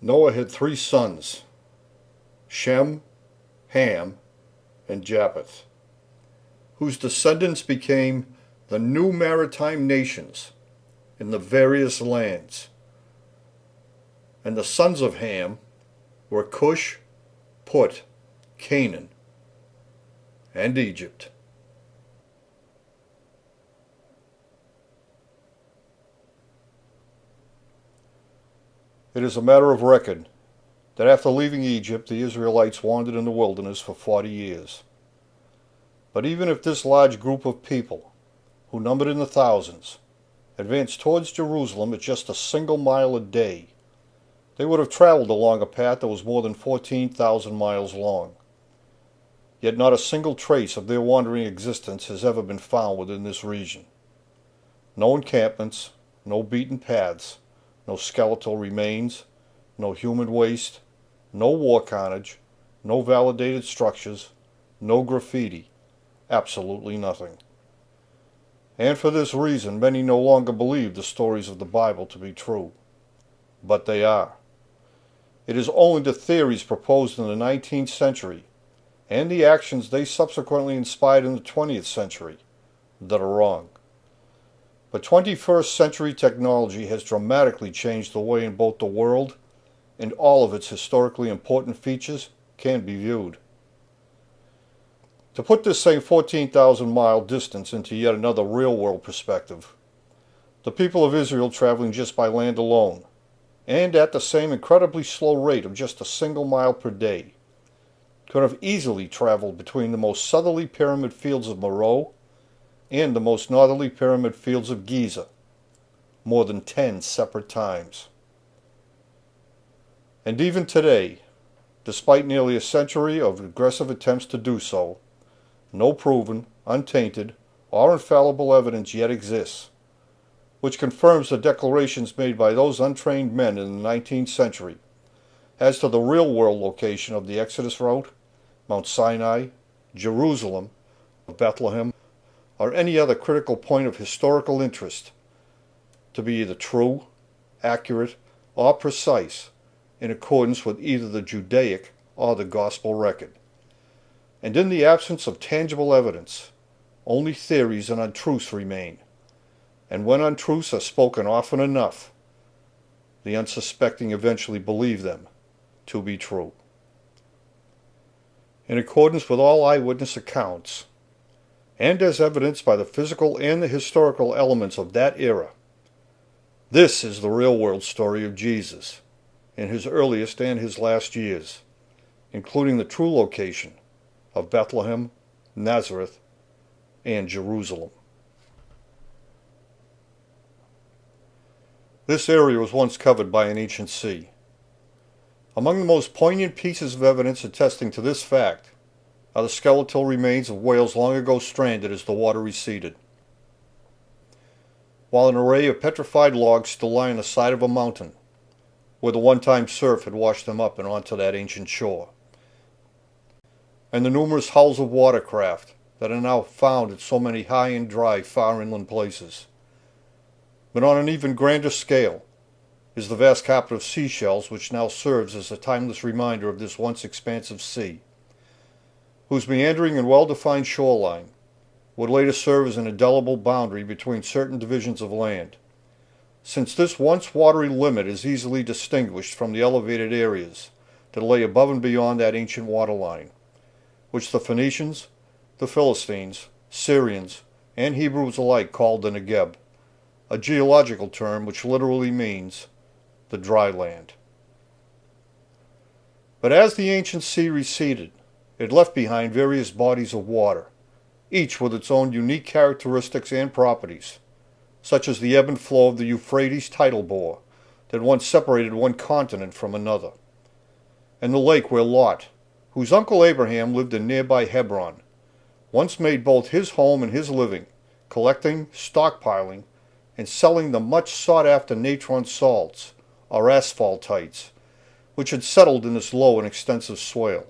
Noah had 3 sons, Shem, Ham, and Japheth, whose descendants became the new maritime nations in the various lands. And the sons of Ham were Cush, Put, Canaan, and Egypt. It is a matter of record that after leaving Egypt, the Israelites wandered in the wilderness for 40 years. But even if this large group of people, who numbered in the thousands, advanced towards Jerusalem at just a single mile a day, they would have traveled along a path that was more than 14,000 miles long. Yet not a single trace of their wandering existence has ever been found within this region. No encampments, no beaten paths, no skeletal remains, no human waste, no war carnage, no validated structures, no graffiti, absolutely nothing. And for this reason, many no longer believe the stories of the Bible to be true. But they are. It is only the theories proposed in the 19th century and the actions they subsequently inspired in the 20th century that are wrong. But 21st century technology has dramatically changed the way in both the world and all of its historically important features can be viewed. To put this same 14,000-mile distance into yet another real-world perspective, the people of Israel traveling just by land alone, and at the same incredibly slow rate of just a single mile per day, could have easily traveled between the most southerly pyramid fields of Meroe and the most northerly pyramid fields of Giza, more than 10 separate times. And even today, despite nearly a century of aggressive attempts to do so, no proven, untainted, or infallible evidence yet exists, which confirms the declarations made by those untrained men in the 19th century as to the real-world location of the Exodus route, Mount Sinai, Jerusalem, Bethlehem, or any other critical point of historical interest to be either true, accurate, or precise in accordance with either the Judaic or the Gospel record. And in the absence of tangible evidence, only theories and untruths remain. And when untruths are spoken often enough, the unsuspecting eventually believe them to be true. In accordance with all eyewitness accounts, and as evidenced by the physical and the historical elements of that era, this is the real-world story of Jesus in his earliest and his last years, including the true location of Bethlehem, Nazareth, and Jerusalem. This area was once covered by an ancient sea. Among the most poignant pieces of evidence attesting to this fact are the skeletal remains of whales long ago stranded as the water receded. While an array of petrified logs still lie on the side of a mountain, where the one-time surf had washed them up and onto that ancient shore. And the numerous hulls of watercraft that are now found at so many high and dry far inland places. But on an even grander scale is the vast carpet of seashells which now serves as a timeless reminder of this once expansive sea, whose meandering and well-defined shoreline would later serve as an indelible boundary between certain divisions of land, since this once watery limit is easily distinguished from the elevated areas that lay above and beyond that ancient waterline, which the Phoenicians, the Philistines, Syrians, and Hebrews alike called the Negeb, a geological term which literally means the dry land. But as the ancient sea receded, it left behind various bodies of water, each with its own unique characteristics and properties, such as the ebb and flow of the Euphrates tidal bore that once separated one continent from another, and the lake where Lot, whose uncle Abraham lived in nearby Hebron, once made both his home and his living, collecting, stockpiling, and selling the much sought-after natron salts, or asphaltites, which had settled in this low and extensive swale.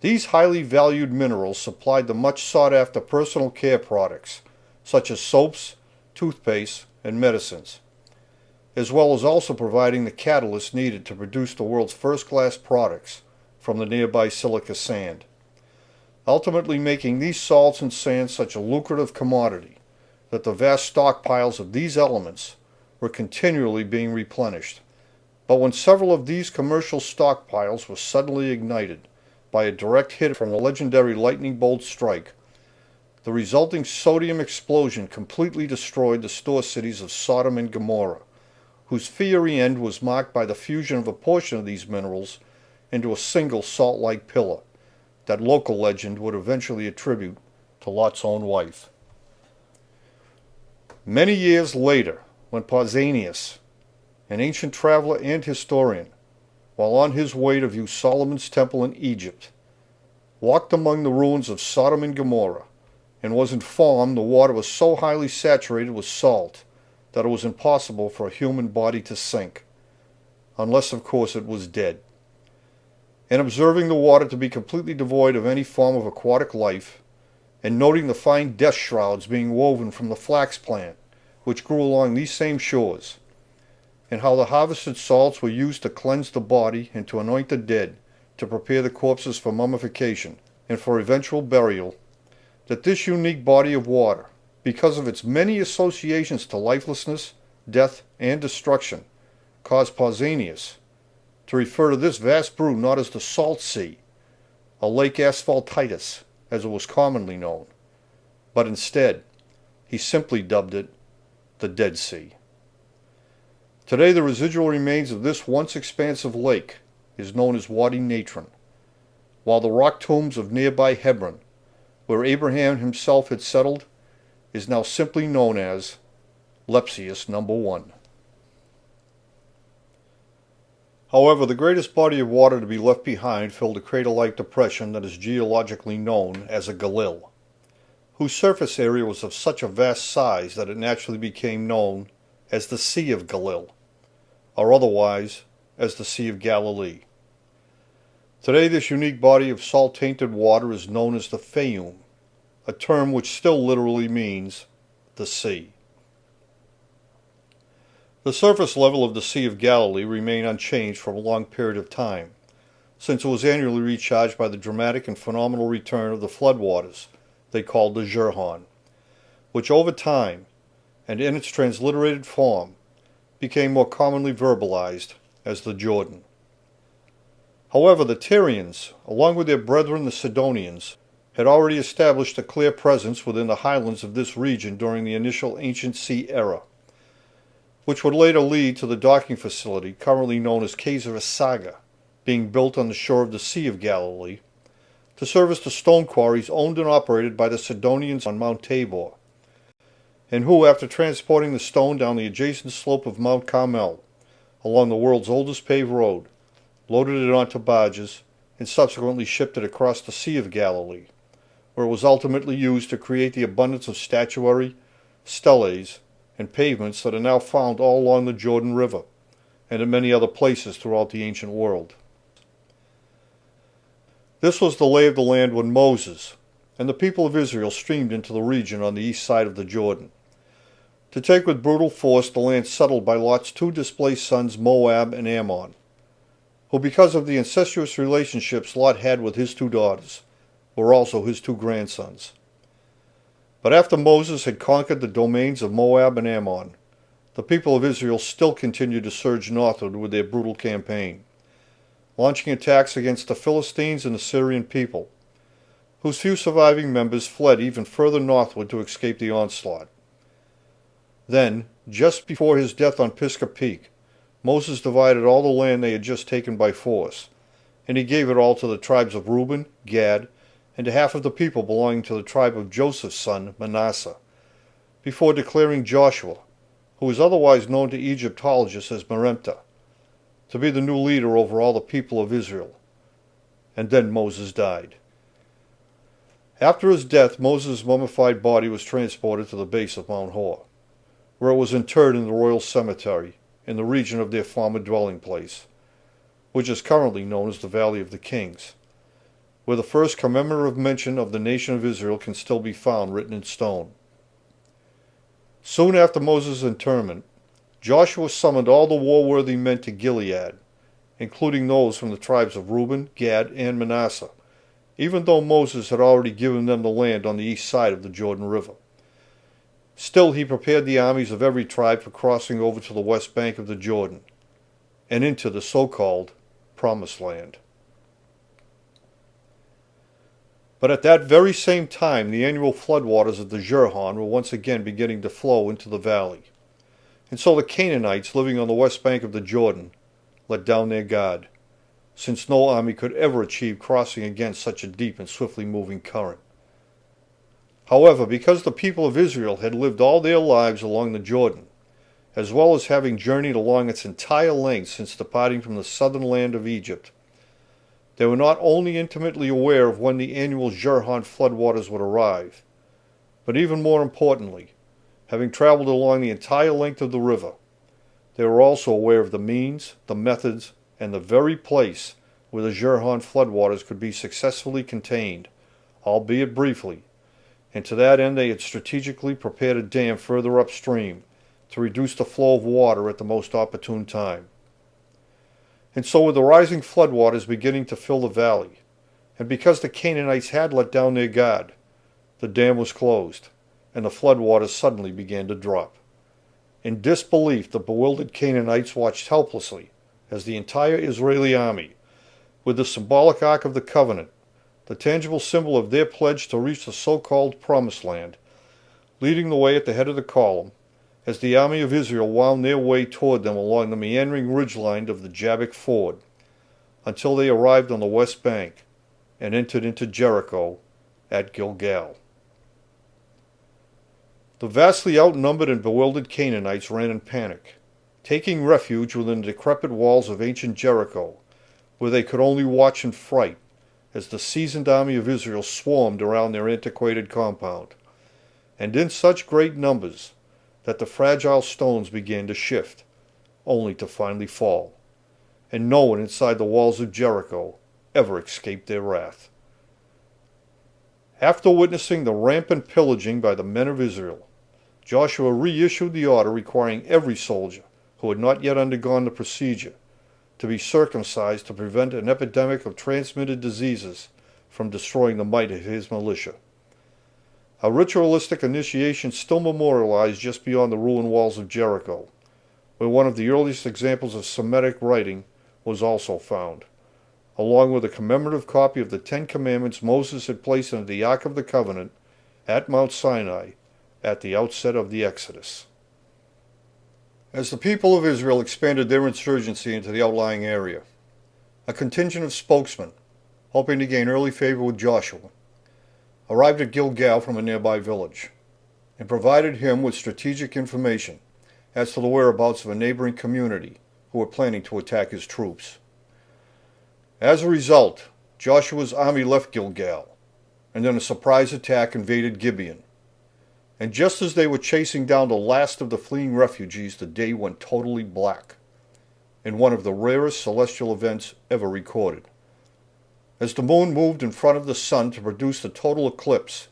These highly valued minerals supplied the much sought-after personal care products, such as soaps, toothpaste, and medicines. as well as also providing the catalyst needed to produce the world's first-class products from the nearby silica sand, ultimately making these salts and sands such a lucrative commodity that the vast stockpiles of these elements were continually being replenished. But when several of these commercial stockpiles were suddenly ignited by a direct hit from the legendary lightning bolt strike, the resulting sodium explosion completely destroyed the store cities of Sodom and Gomorrah, whose fiery end was marked by the fusion of a portion of these minerals into a single salt-like pillar that local legend would eventually attribute to Lot's own wife. Many years later, when Pausanias, an ancient traveler and historian, while on his way to view Solomon's temple in Egypt, walked among the ruins of Sodom and Gomorrah, and was informed the water was so highly saturated with salt that it was impossible for a human body to sink, unless of course it was dead. And observing the water to be completely devoid of any form of aquatic life, and noting the fine death shrouds being woven from the flax plant, which grew along these same shores, and how the harvested salts were used to cleanse the body and to anoint the dead, to prepare the corpses for mummification and for eventual burial, that this unique body of water, because of its many associations to lifelessness, death, and destruction, caused Pausanias to refer to this vast brew not as the Salt Sea, a Lake Asphaltitis, as it was commonly known, but instead, he simply dubbed it the Dead Sea. Today, the residual remains of this once expansive lake is known as Wadi Natron, while the rock tombs of nearby Hebron, where Abraham himself had settled, is now simply known as Lepsius No. 1. However, the greatest body of water to be left behind filled a crater-like depression that is geologically known as a Galil, whose surface area was of such a vast size that it naturally became known as the Sea of Galil, or otherwise as the Sea of Galilee. Today, this unique body of salt-tainted water is known as the Fayum, a term which still literally means the sea. The surface level of the Sea of Galilee remained unchanged for a long period of time, since it was annually recharged by the dramatic and phenomenal return of the floodwaters they called the Jurhan, which over time, and in its transliterated form, became more commonly verbalized as the Jordan. However, the Tyrians, along with their brethren the Sidonians, had already established a clear presence within the highlands of this region during the initial ancient sea era, which would later lead to the docking facility currently known as Qasr Saga, being built on the shore of the Sea of Galilee, to service the stone quarries owned and operated by the Sidonians on Mount Tabor, and who, after transporting the stone down the adjacent slope of Mount Carmel, along the world's oldest paved road, loaded it onto barges, and subsequently shipped it across the Sea of Galilee, where it was ultimately used to create the abundance of statuary, steles, and pavements that are now found all along the Jordan River, and in many other places throughout the ancient world. This was the lay of the land when Moses and the people of Israel streamed into the region on the east side of the Jordan, to take with brutal force the land settled by Lot's two displaced sons Moab and Ammon, who, because of the incestuous relationships Lot had with his two daughters, were also his two grandsons. But after Moses had conquered the domains of Moab and Ammon, the people of Israel still continued to surge northward with their brutal campaign, launching attacks against the Philistines and the Syrian people, whose few surviving members fled even further northward to escape the onslaught. Then, just before his death on Pisgah Peak, Moses divided all the land they had just taken by force, and he gave it all to the tribes of Reuben, Gad, and to half of the people belonging to the tribe of Joseph's son Manasseh, before declaring Joshua, who was otherwise known to Egyptologists as Meremptah, to be the new leader over all the people of Israel. And then Moses died. After his death, Moses' mummified body was transported to the base of Mount Hor, where it was interred in the royal cemetery in the region of their former dwelling place, which is currently known as the Valley of the Kings, where the first commemorative mention of the nation of Israel can still be found written in stone. Soon after Moses' interment, Joshua summoned all the war-worthy men to Gilead, including those from the tribes of Reuben, Gad, and Manasseh, even though Moses had already given them the land on the east side of the Jordan River. Still, he prepared the armies of every tribe for crossing over to the west bank of the Jordan and into the so-called Promised Land. But at that very same time, the annual floodwaters of the Jordan were once again beginning to flow into the valley. And so the Canaanites living on the west bank of the Jordan let down their guard, since no army could ever achieve crossing against such a deep and swiftly moving current. However, because the people of Israel had lived all their lives along the Jordan, as well as having journeyed along its entire length since departing from the southern land of Egypt, they were not only intimately aware of when the annual Jordan floodwaters would arrive, but even more importantly, having traveled along the entire length of the river, they were also aware of the means, the methods, and the very place where the Jordan floodwaters could be successfully contained, albeit briefly, and to that end they had strategically prepared a dam further upstream to reduce the flow of water at the most opportune time. And so with the rising floodwaters beginning to fill the valley, and because the Canaanites had let down their guard, the dam was closed, and the floodwaters suddenly began to drop. In disbelief, the bewildered Canaanites watched helplessly as the entire Israeli army, with the symbolic Ark of the Covenant, the tangible symbol of their pledge to reach the so-called Promised Land, leading the way at the head of the column, as the army of Israel wound their way toward them along the meandering ridgeline of the Jabbok Ford, until they arrived on the west bank and entered into Jericho at Gilgal. The vastly outnumbered and bewildered Canaanites ran in panic, taking refuge within the decrepit walls of ancient Jericho, where they could only watch in fright as the seasoned army of Israel swarmed around their antiquated compound, and in such great numbers that the fragile stones began to shift, only to finally fall, and no one inside the walls of Jericho ever escaped their wrath. After witnessing the rampant pillaging by the men of Israel, Joshua reissued the order requiring every soldier who had not yet undergone the procedure to be circumcised to prevent an epidemic of transmitted diseases from destroying the might of his militia. A ritualistic initiation still memorialized just beyond the ruined walls of Jericho, where one of the earliest examples of Semitic writing was also found, along with a commemorative copy of the Ten Commandments Moses had placed into the Ark of the Covenant at Mount Sinai at the outset of the Exodus. As the people of Israel expanded their insurgency into the outlying area, a contingent of spokesmen, hoping to gain early favor with Joshua, arrived at Gilgal from a nearby village, and provided him with strategic information as to the whereabouts of a neighboring community who were planning to attack his troops. As a result, Joshua's army left Gilgal, and then a surprise attack invaded Gibeon. And just as they were chasing down the last of the fleeing refugees, the day went totally black, in one of the rarest celestial events ever recorded, as the moon moved in front of the sun to produce the total eclipse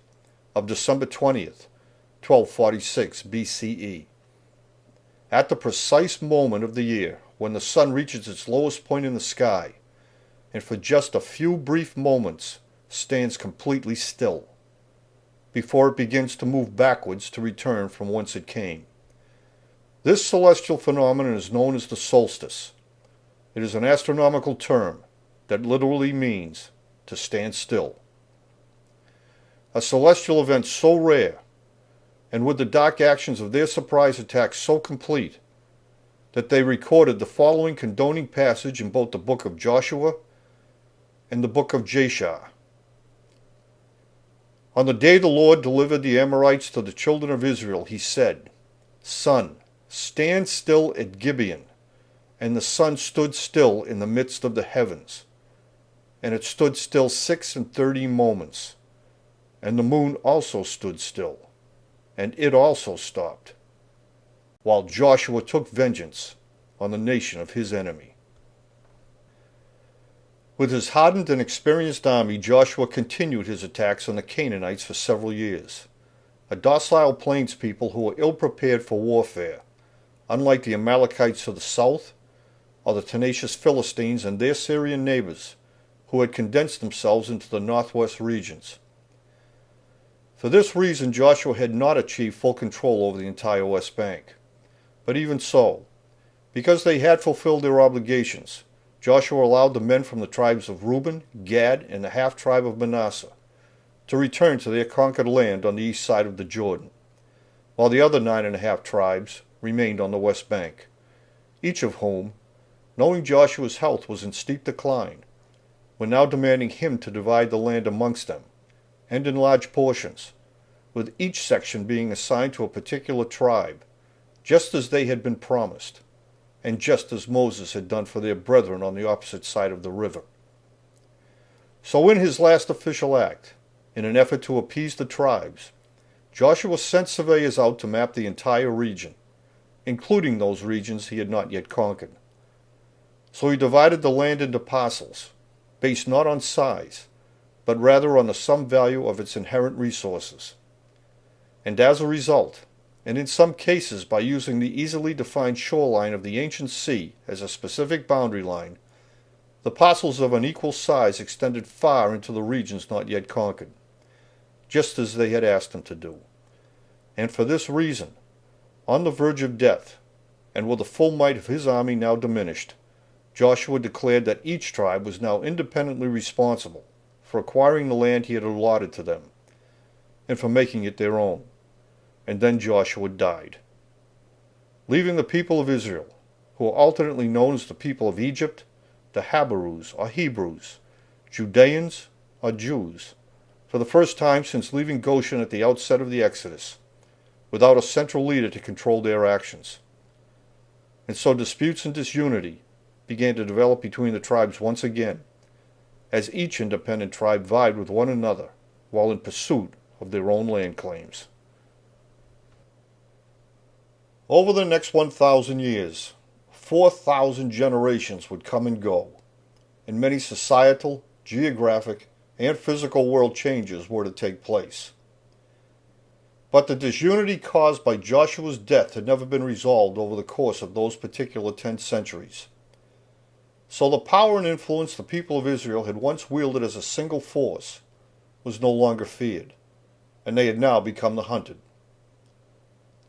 of December 20th, 1246 BCE. At the precise moment of the year when the sun reaches its lowest point in the sky, and for just a few brief moments stands completely still, before it begins to move backwards to return from whence it came. This celestial phenomenon is known as the solstice. It is an astronomical term that literally means to stand still. A celestial event so rare, and with the dark actions of their surprise attack so complete, that they recorded the following condoning passage in both the book of Joshua and the book of Jashar. On the day the Lord delivered the Amorites to the children of Israel, he said, "Sun, stand still at Gibeon." And the sun stood still in the midst of the heavens. And it stood still 36 moments. And the moon also stood still, and it also stopped, while Joshua took vengeance on the nation of his enemy. With his hardened and experienced army, Joshua continued his attacks on the Canaanites for several years, a docile plains people who were ill-prepared for warfare, unlike the Amalekites to the south, or the tenacious Philistines and their Syrian neighbors, who had condensed themselves into the northwest regions. For this reason, Joshua had not achieved full control over the entire West Bank. But even so, because they had fulfilled their obligations, Joshua allowed the men from the tribes of Reuben, Gad, and the half-tribe of Manasseh to return to their conquered land on the east side of the Jordan, while the other 9.5 tribes remained on the West Bank, each of whom, knowing Joshua's health was in steep decline, were now demanding him to divide the land amongst them, and in large portions, with each section being assigned to a particular tribe, just as they had been promised, and just as Moses had done for their brethren on the opposite side of the river. So in his last official act, in an effort to appease the tribes, Joshua sent surveyors out to map the entire region, including those regions he had not yet conquered. So he divided the land into parcels, based not on size, but rather on the sum value of its inherent resources. And as a result, and in some cases by using the easily defined shoreline of the ancient sea as a specific boundary line, the parcels of unequal size extended far into the regions not yet conquered, just as they had asked him to do. And for this reason, on the verge of death, and with the full might of his army now diminished, Joshua declared that each tribe was now independently responsible for acquiring the land he had allotted to them, and for making it their own. And then Joshua died, leaving the people of Israel, who are alternately known as the people of Egypt, the Habarus or Hebrews, Judeans or Jews, for the first time since leaving Goshen at the outset of the Exodus, without a central leader to control their actions. And so disputes and disunity began to develop between the tribes once again, as each independent tribe vied with one another while in pursuit of their own land claims. Over the next 1,000 years, 4,000 generations would come and go, and many societal, geographic, and physical world changes were to take place. But the disunity caused by Joshua's death had never been resolved over the course of those particular 10 centuries. So the power and influence the people of Israel had once wielded as a single force was no longer feared, and they had now become the hunted.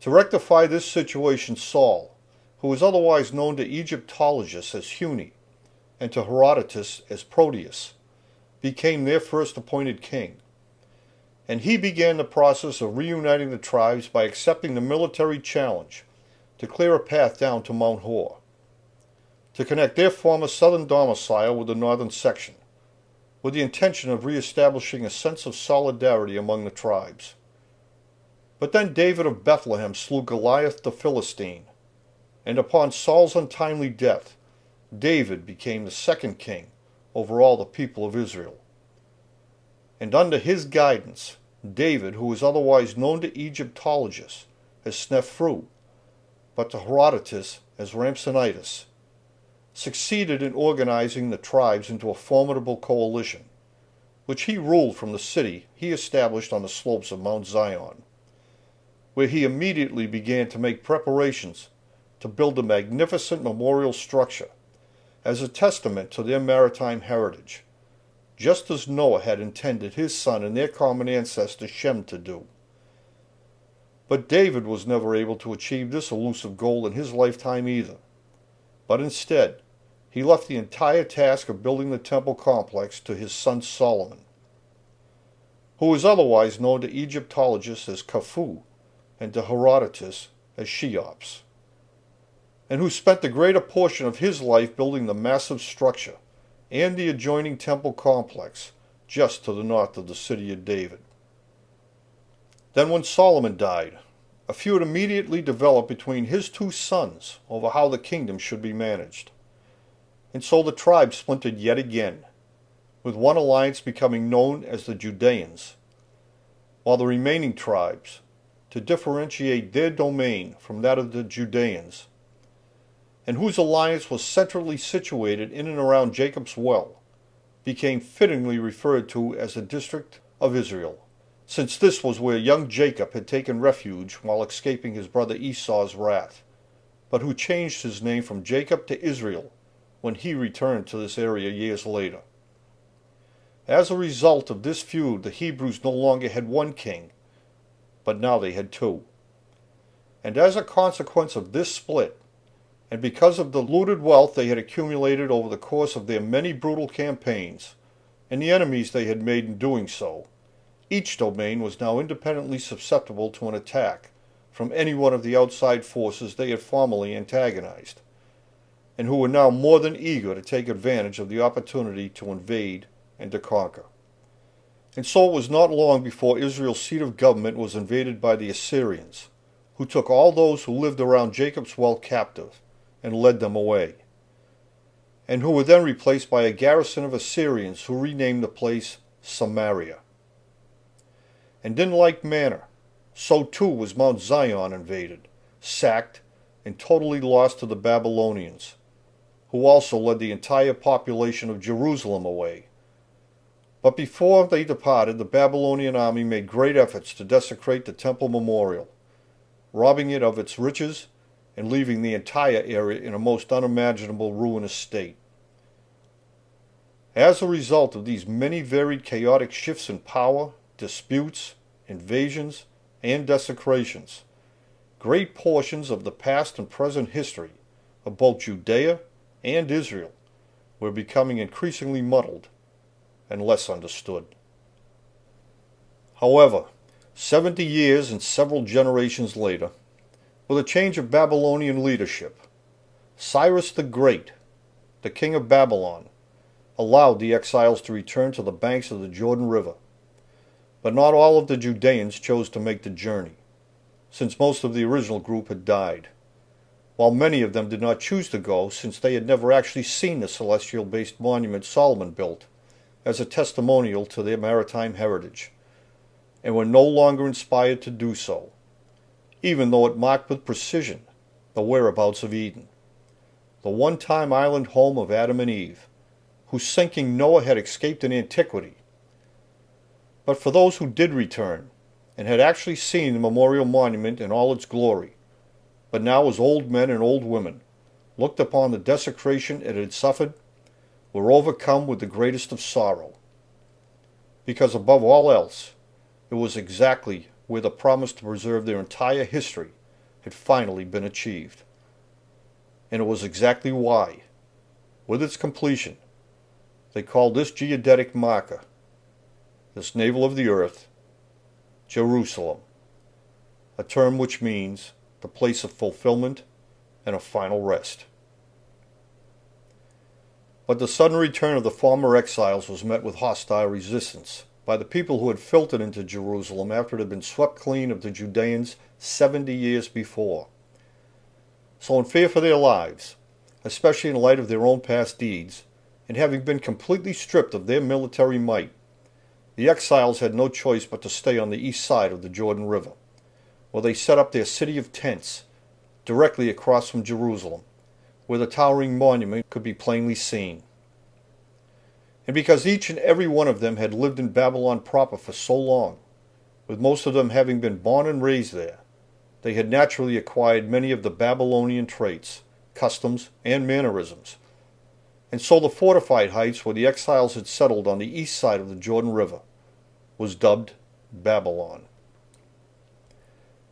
To rectify this situation, Saul, who was otherwise known to Egyptologists as Huni and to Herodotus as Proteus, became their first appointed king. And he began the process of reuniting the tribes by accepting the military challenge to clear a path down to Mount Hor, to connect their former southern domicile with the northern section, with the intention of reestablishing a sense of solidarity among the tribes. But then David of Bethlehem slew Goliath the Philistine, and upon Saul's untimely death, David became the second king over all the people of Israel. And under his guidance, David, who was otherwise known to Egyptologists as Snefru, but to Herodotus as Ramsonitis, succeeded in organizing the tribes into a formidable coalition, which he ruled from the city he established on the slopes of Mount Zion, where he immediately began to make preparations to build a magnificent memorial structure as a testament to their maritime heritage, just as Noah had intended his son and their common ancestor Shem to do. But David was never able to achieve this elusive goal in his lifetime either, but instead he left the entire task of building the temple complex to his son Solomon, who is otherwise known to Egyptologists as Khufu and to Herodotus as Cheops, and who spent the greater portion of his life building the massive structure and the adjoining temple complex just to the north of the city of David. Then when Solomon died, a feud immediately developed between his 2 sons over how the kingdom should be managed. And so the tribes splintered yet again, with one alliance becoming known as the Judeans, while the remaining tribes, to differentiate their domain from that of the Judeans, and whose alliance was centrally situated in and around Jacob's well, became fittingly referred to as the district of Israel, since this was where young Jacob had taken refuge while escaping his brother Esau's wrath, but who changed his name from Jacob to Israel when he returned to this area years later. As a result of this feud, the Hebrews no longer had one king, but now they had two. And as a consequence of this split, and because of the looted wealth they had accumulated over the course of their many brutal campaigns, and the enemies they had made in doing so, each domain was now independently susceptible to an attack from any one of the outside forces they had formerly antagonized, and who were now more than eager to take advantage of the opportunity to invade and to conquer. And so it was not long before Israel's seat of government was invaded by the Assyrians, who took all those who lived around Jacob's well captive and led them away, and who were then replaced by a garrison of Assyrians who renamed the place Samaria. And in like manner, so too was Mount Zion invaded, sacked, and totally lost to the Babylonians, who also led the entire population of Jerusalem away. But before they departed, the Babylonian army made great efforts to desecrate the temple memorial, robbing it of its riches and leaving the entire area in a most unimaginable ruinous state. As a result of these many varied chaotic shifts in power, disputes, invasions, and desecrations, great portions of the past and present history of both Judea and Israel were becoming increasingly muddled and less understood. However, 70 years and several generations later, with a change of Babylonian leadership, Cyrus the Great, the king of Babylon, allowed the exiles to return to the banks of the Jordan River. But not all of the Judeans chose to make the journey, since most of the original group had died, while many of them did not choose to go since they had never actually seen the celestial-based monument Solomon built as a testimonial to their maritime heritage, and were no longer inspired to do so, even though it marked with precision the whereabouts of Eden, the one-time island home of Adam and Eve, whose sinking Noah had escaped in antiquity. But for those who did return, and had actually seen the memorial monument in all its glory, but now as old men and old women looked upon the desecration it had suffered, were overcome with the greatest of sorrow. Because above all else, it was exactly where the promise to preserve their entire history had finally been achieved. And it was exactly why, with its completion, they called this geodetic marker, this navel of the earth, Jerusalem, a term which means the place of fulfillment and of final rest. But the sudden return of the former exiles was met with hostile resistance by the people who had filtered into Jerusalem after it had been swept clean of the Judeans 70 years before. So in fear for their lives, especially in light of their own past deeds, and having been completely stripped of their military might, the exiles had no choice but to stay on the east side of the Jordan River, where they set up their city of tents directly across from Jerusalem, where the towering monument could be plainly seen. And because each and every one of them had lived in Babylon proper for so long, with most of them having been born and raised there, they had naturally acquired many of the Babylonian traits, customs, and mannerisms. And so the fortified heights where the exiles had settled on the east side of the Jordan River was dubbed Babylon.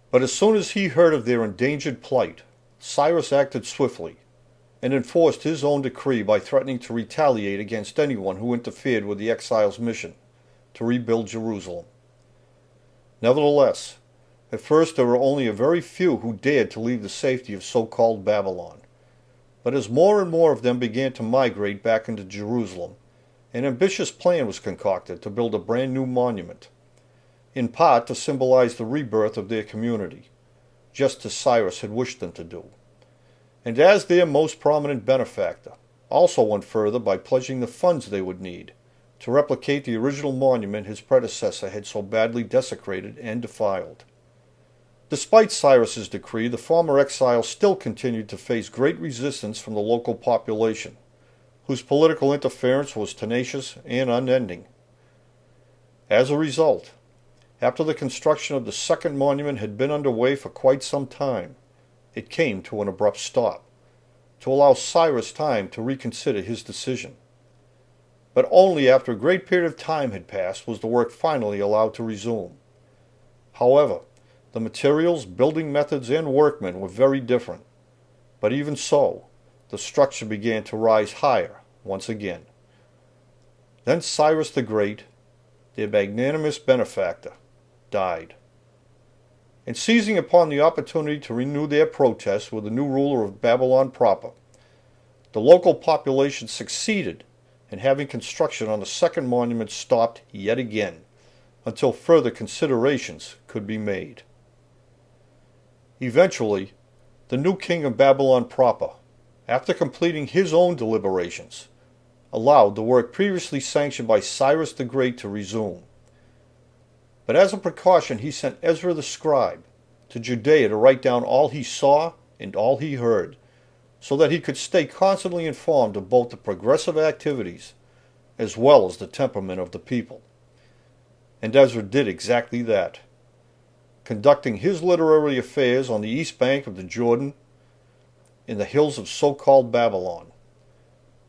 But as soon as he heard of their endangered plight, Cyrus acted swiftly and enforced his own decree by threatening to retaliate against anyone who interfered with the exiles' mission to rebuild Jerusalem. Nevertheless, at first there were only a very few who dared to leave the safety of so-called Babylon. But as more and more of them began to migrate back into Jerusalem, an ambitious plan was concocted to build a brand new monument, in part to symbolize the rebirth of their community, just as Cyrus had wished them to do. And as their most prominent benefactor, also went further by pledging the funds they would need to replicate the original monument his predecessor had so badly desecrated and defiled. Despite Cyrus's decree, the former exiles still continued to face great resistance from the local population, whose political interference was tenacious and unending. As a result, after the construction of the second monument had been underway for quite some time, it came to an abrupt stop, to allow Cyrus time to reconsider his decision. But only after a great period of time had passed was the work finally allowed to resume. However, the materials, building methods, and workmen were very different. But even so, the structure began to rise higher once again. Then Cyrus the Great, their magnanimous benefactor, died. And seizing upon the opportunity to renew their protests with the new ruler of Babylon proper, the local population succeeded in having construction on the second monument stopped yet again, until further considerations could be made. Eventually, the new king of Babylon proper, after completing his own deliberations, allowed the work previously sanctioned by Cyrus the Great to resume. But as a precaution, he sent Ezra the scribe to Judea to write down all he saw and all he heard, so that he could stay constantly informed of both the progressive activities as well as the temperament of the people. And Ezra did exactly that, conducting his literary affairs on the east bank of the Jordan in the hills of so-called Babylon,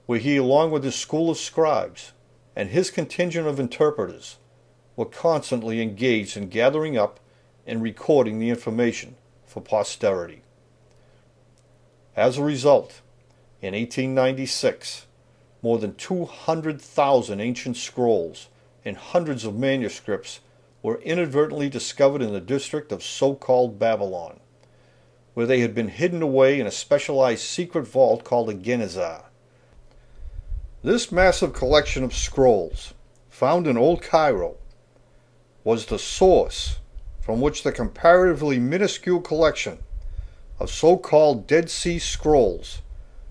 where he, along with his school of scribes and his contingent of interpreters, were constantly engaged in gathering up and recording the information for posterity. As a result, in 1896, more than 200,000 ancient scrolls and hundreds of manuscripts were inadvertently discovered in the district of so-called Babylon, where they had been hidden away in a specialized secret vault called a Exile. This massive collection of scrolls, found in Old Cairo, was the source from which the comparatively minuscule collection of so-called Dead Sea Scrolls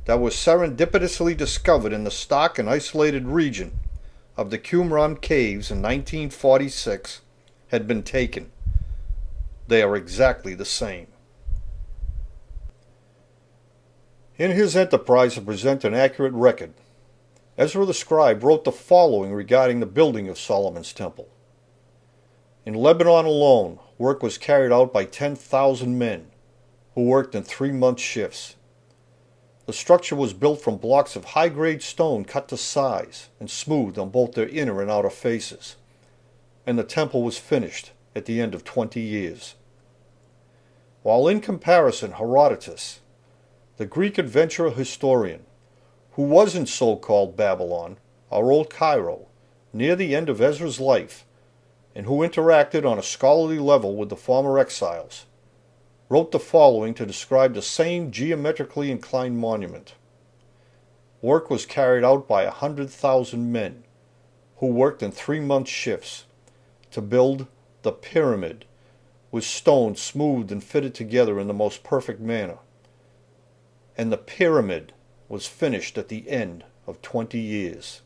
that was serendipitously discovered in the stark and isolated region of the Qumran Caves in 1946 had been taken. They are exactly the same. In his enterprise to present an accurate record, Ezra the scribe wrote the following regarding the building of Solomon's temple. In Lebanon alone, work was carried out by 10,000 men, who worked in 3-month shifts. The structure was built from blocks of high-grade stone cut to size and smoothed on both their inner and outer faces, and the temple was finished at the end of 20 years. While in comparison, Herodotus, the Greek adventurer historian, who was in so-called Babylon, or Old Cairo, near the end of Ezra's life, and who interacted on a scholarly level with the former exiles, wrote the following to describe the same geometrically inclined monument. Work was carried out by 100,000 men, who worked in 3-month shifts, to build the pyramid, with stone smoothed and fitted together in the most perfect manner. And the pyramid was finished at the end of 20 years.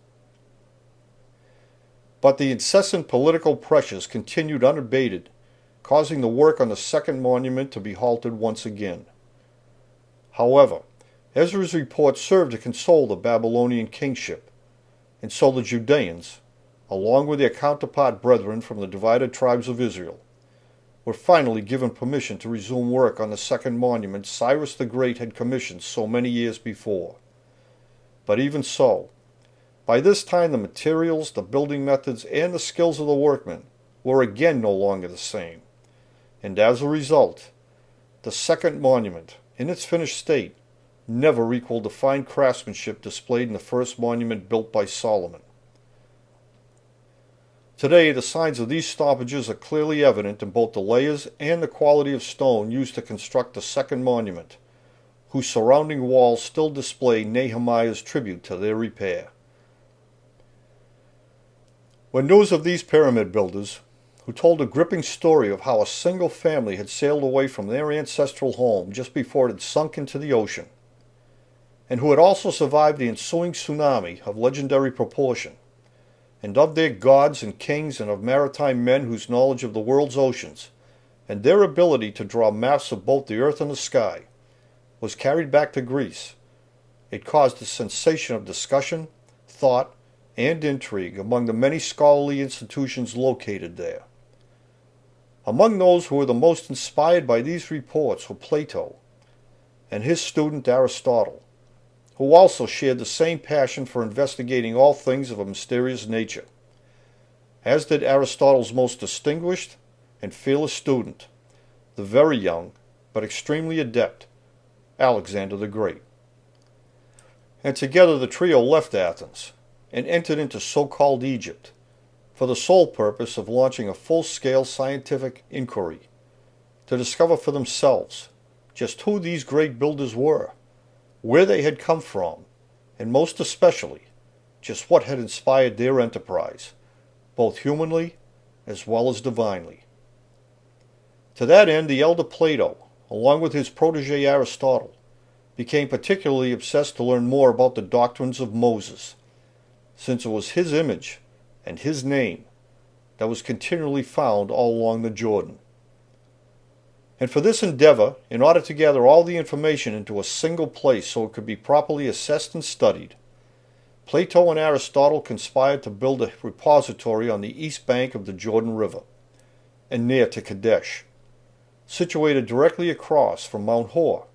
But the incessant political pressures continued unabated, causing the work on the second monument to be halted once again. However, Ezra's report served to console the Babylonian kingship, and so the Judeans, along with their counterpart brethren from the divided tribes of Israel, were finally given permission to resume work on the second monument Cyrus the Great had commissioned so many years before. But even so, by this time the materials, the building methods, and the skills of the workmen were again no longer the same, and as a result, the second monument, in its finished state, never equaled the fine craftsmanship displayed in the first monument built by Solomon. Today, the signs of these stoppages are clearly evident in both the layers and the quality of stone used to construct the second monument, whose surrounding walls still display Nehemiah's tribute to their repair. When news of these pyramid builders, who told a gripping story of how a single family had sailed away from their ancestral home just before it had sunk into the ocean, and who had also survived the ensuing tsunami of legendary proportion, and of their gods and kings and of maritime men whose knowledge of the world's oceans, and their ability to draw maps of both the earth and the sky, was carried back to Greece, it caused a sensation of discussion, thought, and intrigue among the many scholarly institutions located there. Among those who were the most inspired by these reports were Plato, and his student Aristotle, who also shared the same passion for investigating all things of a mysterious nature, as did Aristotle's most distinguished and fearless student, the very young but extremely adept Alexander the Great. And together the trio left Athens and entered into so-called Egypt for the sole purpose of launching a full-scale scientific inquiry to discover for themselves just who these great builders were, where they had come from, and most especially, just what had inspired their enterprise, both humanly as well as divinely. To that end, the elder Plato, along with his protege Aristotle, became particularly obsessed to learn more about the doctrines of Moses, since it was his image and his name that was continually found all along the Jordan. And for this endeavor, in order to gather all the information into a single place so it could be properly assessed and studied, Plato and Aristotle conspired to build a repository on the east bank of the Jordan River, and near to Kadesh, situated directly across from Mount Hor,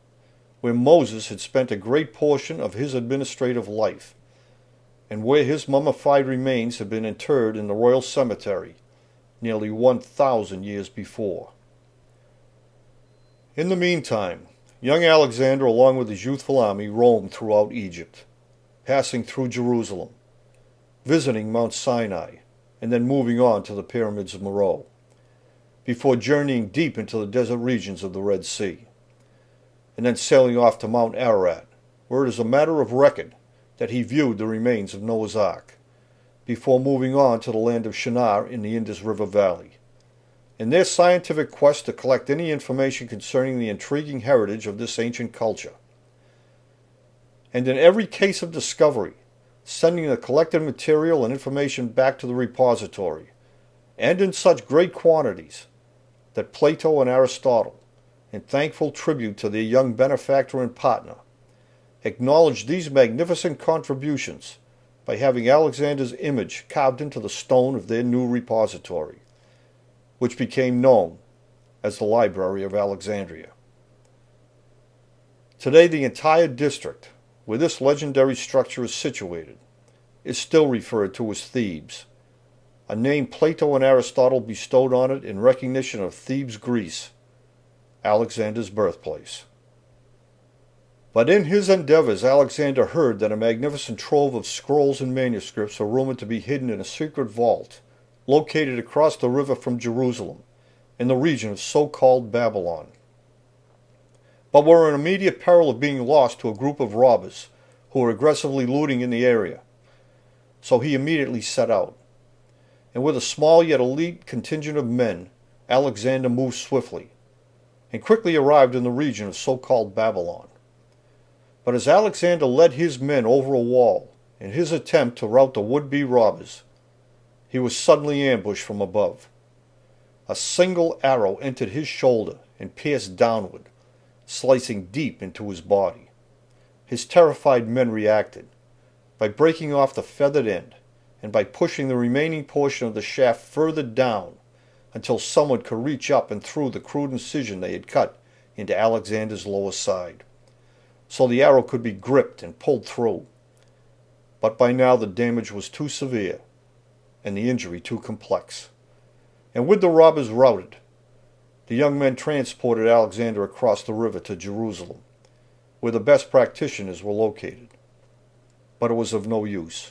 where Moses had spent a great portion of his administrative life, and where his mummified remains had been interred in the royal cemetery nearly 1,000 years before. In the meantime, young Alexander, along with his youthful army, roamed throughout Egypt, passing through Jerusalem, visiting Mount Sinai, and then moving on to the pyramids of Meroe, before journeying deep into the desert regions of the Red Sea, and then sailing off to Mount Ararat, where it is a matter of record that he viewed the remains of Noah's Ark, before moving on to the land of Shinar in the Indus River Valley, in their scientific quest to collect any information concerning the intriguing heritage of this ancient culture. And in every case of discovery, sending the collected material and information back to the repository, and in such great quantities that Plato and Aristotle, in thankful tribute to their young benefactor and partner, acknowledged these magnificent contributions by having Alexander's image carved into the stone of their new repository, which became known as the Library of Alexandria. Today, the entire district where this legendary structure is situated is still referred to as Thebes, a name Plato and Aristotle bestowed on it in recognition of Thebes, Greece, Alexander's birthplace. But in his endeavors, Alexander heard that a magnificent trove of scrolls and manuscripts were rumored to be hidden in a secret vault located across the river from Jerusalem, in the region of so-called Babylon, but were in immediate peril of being lost to a group of robbers who were aggressively looting in the area. So he immediately set out, and with a small yet elite contingent of men, Alexander moved swiftly, and quickly arrived in the region of so-called Babylon. But as Alexander led his men over a wall in his attempt to rout the would-be robbers, he was suddenly ambushed from above. A single arrow entered his shoulder and pierced downward, slicing deep into his body. His terrified men reacted by breaking off the feathered end and by pushing the remaining portion of the shaft further down until someone could reach up and through the crude incision they had cut into Alexander's lower side, so the arrow could be gripped and pulled through. But by now the damage was too severe and the injury too complex. And with the robbers routed, the young men transported Alexander across the river to Jerusalem, where the best practitioners were located. But it was of no use.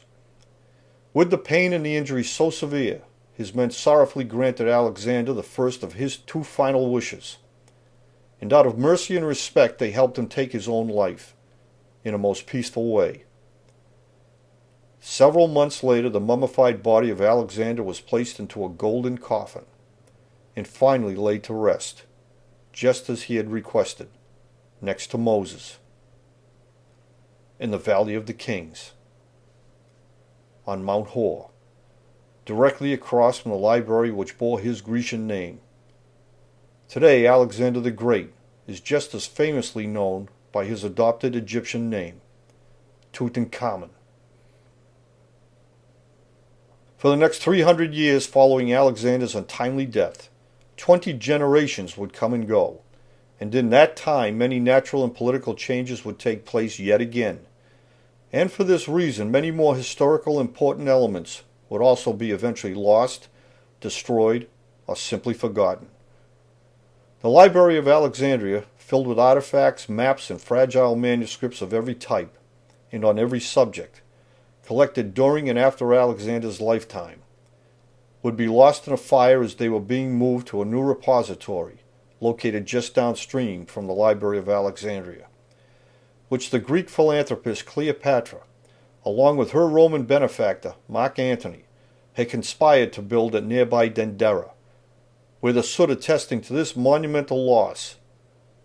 With the pain and the injury so severe, his men sorrowfully granted Alexander the first of his two final wishes, and out of mercy and respect they helped him take his own life in a most peaceful way. Several months later, the mummified body of Alexander was placed into a golden coffin and finally laid to rest, just as he had requested, next to Moses, in the Valley of the Kings, on Mount Hor, directly across from the library which bore his Grecian name. Today, Alexander the Great is just as famously known by his adopted Egyptian name, Tutankhamun. For the next 300 years following Alexander's untimely death, 20 generations would come and go, and in that time many natural and political changes would take place yet again. And for this reason, many more historical important elements would also be eventually lost, destroyed, or simply forgotten. The Library of Alexandria, filled with artifacts, maps, and fragile manuscripts of every type, and on every subject, collected during and after Alexander's lifetime, would be lost in a fire as they were being moved to a new repository located just downstream from the Library of Alexandria, which the Greek philanthropist Cleopatra, along with her Roman benefactor Mark Antony, had conspired to build at nearby Dendera, where the soot attesting to this monumental loss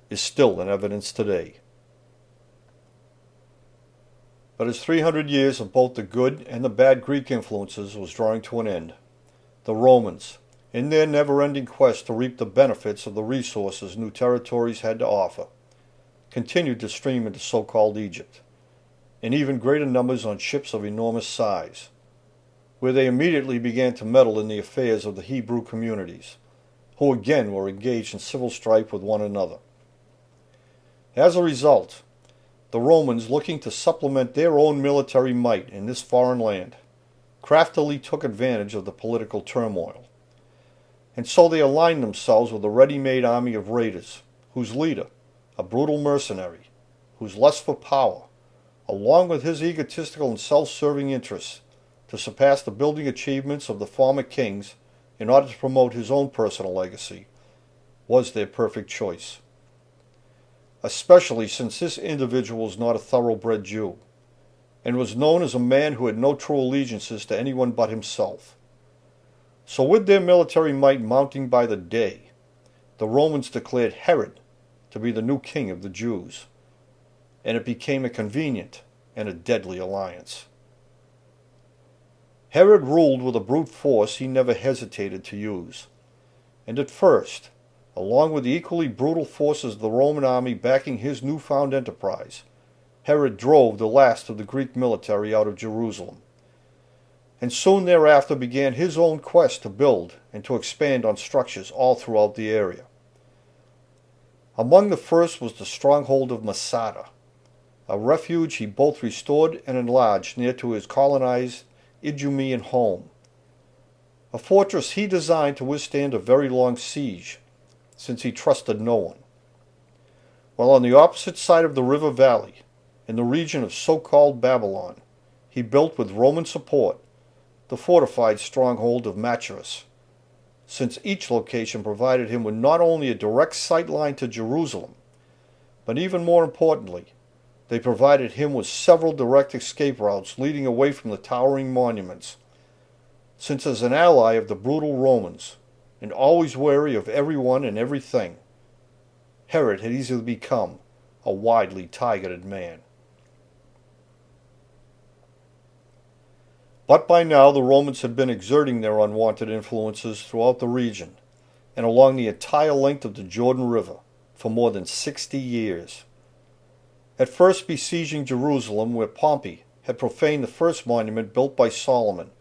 is still in evidence today. But as 300 years of both the good and the bad Greek influences was drawing to an end, the Romans, in their never-ending quest to reap the benefits of the resources new territories had to offer, continued to stream into so-called Egypt, in even greater numbers on ships of enormous size, where they immediately began to meddle in the affairs of the Hebrew communities, who again were engaged in civil strife with one another. As a result, the Romans, looking to supplement their own military might in this foreign land, craftily took advantage of the political turmoil. And so they aligned themselves with a ready-made army of raiders, whose leader, a brutal mercenary, whose lust for power, along with his egotistical and self-serving interests, to surpass the building achievements of the former kings in order to promote his own personal legacy, was their perfect choice. Especially since this individual was not a thoroughbred Jew, and was known as a man who had no true allegiances to anyone but himself. So with their military might mounting by the day, the Romans declared Herod to be the new king of the Jews, and it became a convenient and a deadly alliance. Herod ruled with a brute force he never hesitated to use, and at first, along with the equally brutal forces of the Roman army backing his newfound enterprise, Herod drove the last of the Greek military out of Jerusalem, and soon thereafter began his own quest to build and to expand on structures all throughout the area. Among the first was the stronghold of Masada, a refuge he both restored and enlarged near to his colonized Idumean home, a fortress he designed to withstand a very long siege, since he trusted no one. While on the opposite side of the river valley, in the region of so-called Babylon, he built with Roman support the fortified stronghold of Machaerus, since each location provided him with not only a direct sight line to Jerusalem, but even more importantly, they provided him with several direct escape routes leading away from the towering monuments, since as an ally of the brutal Romans, and always wary of everyone and everything, Herod had easily become a widely targeted man. But by now the Romans had been exerting their unwanted influences throughout the region and along the entire length of the Jordan River for more than 60 years. At first besieging Jerusalem, where Pompey had profaned the first monument built by Solomon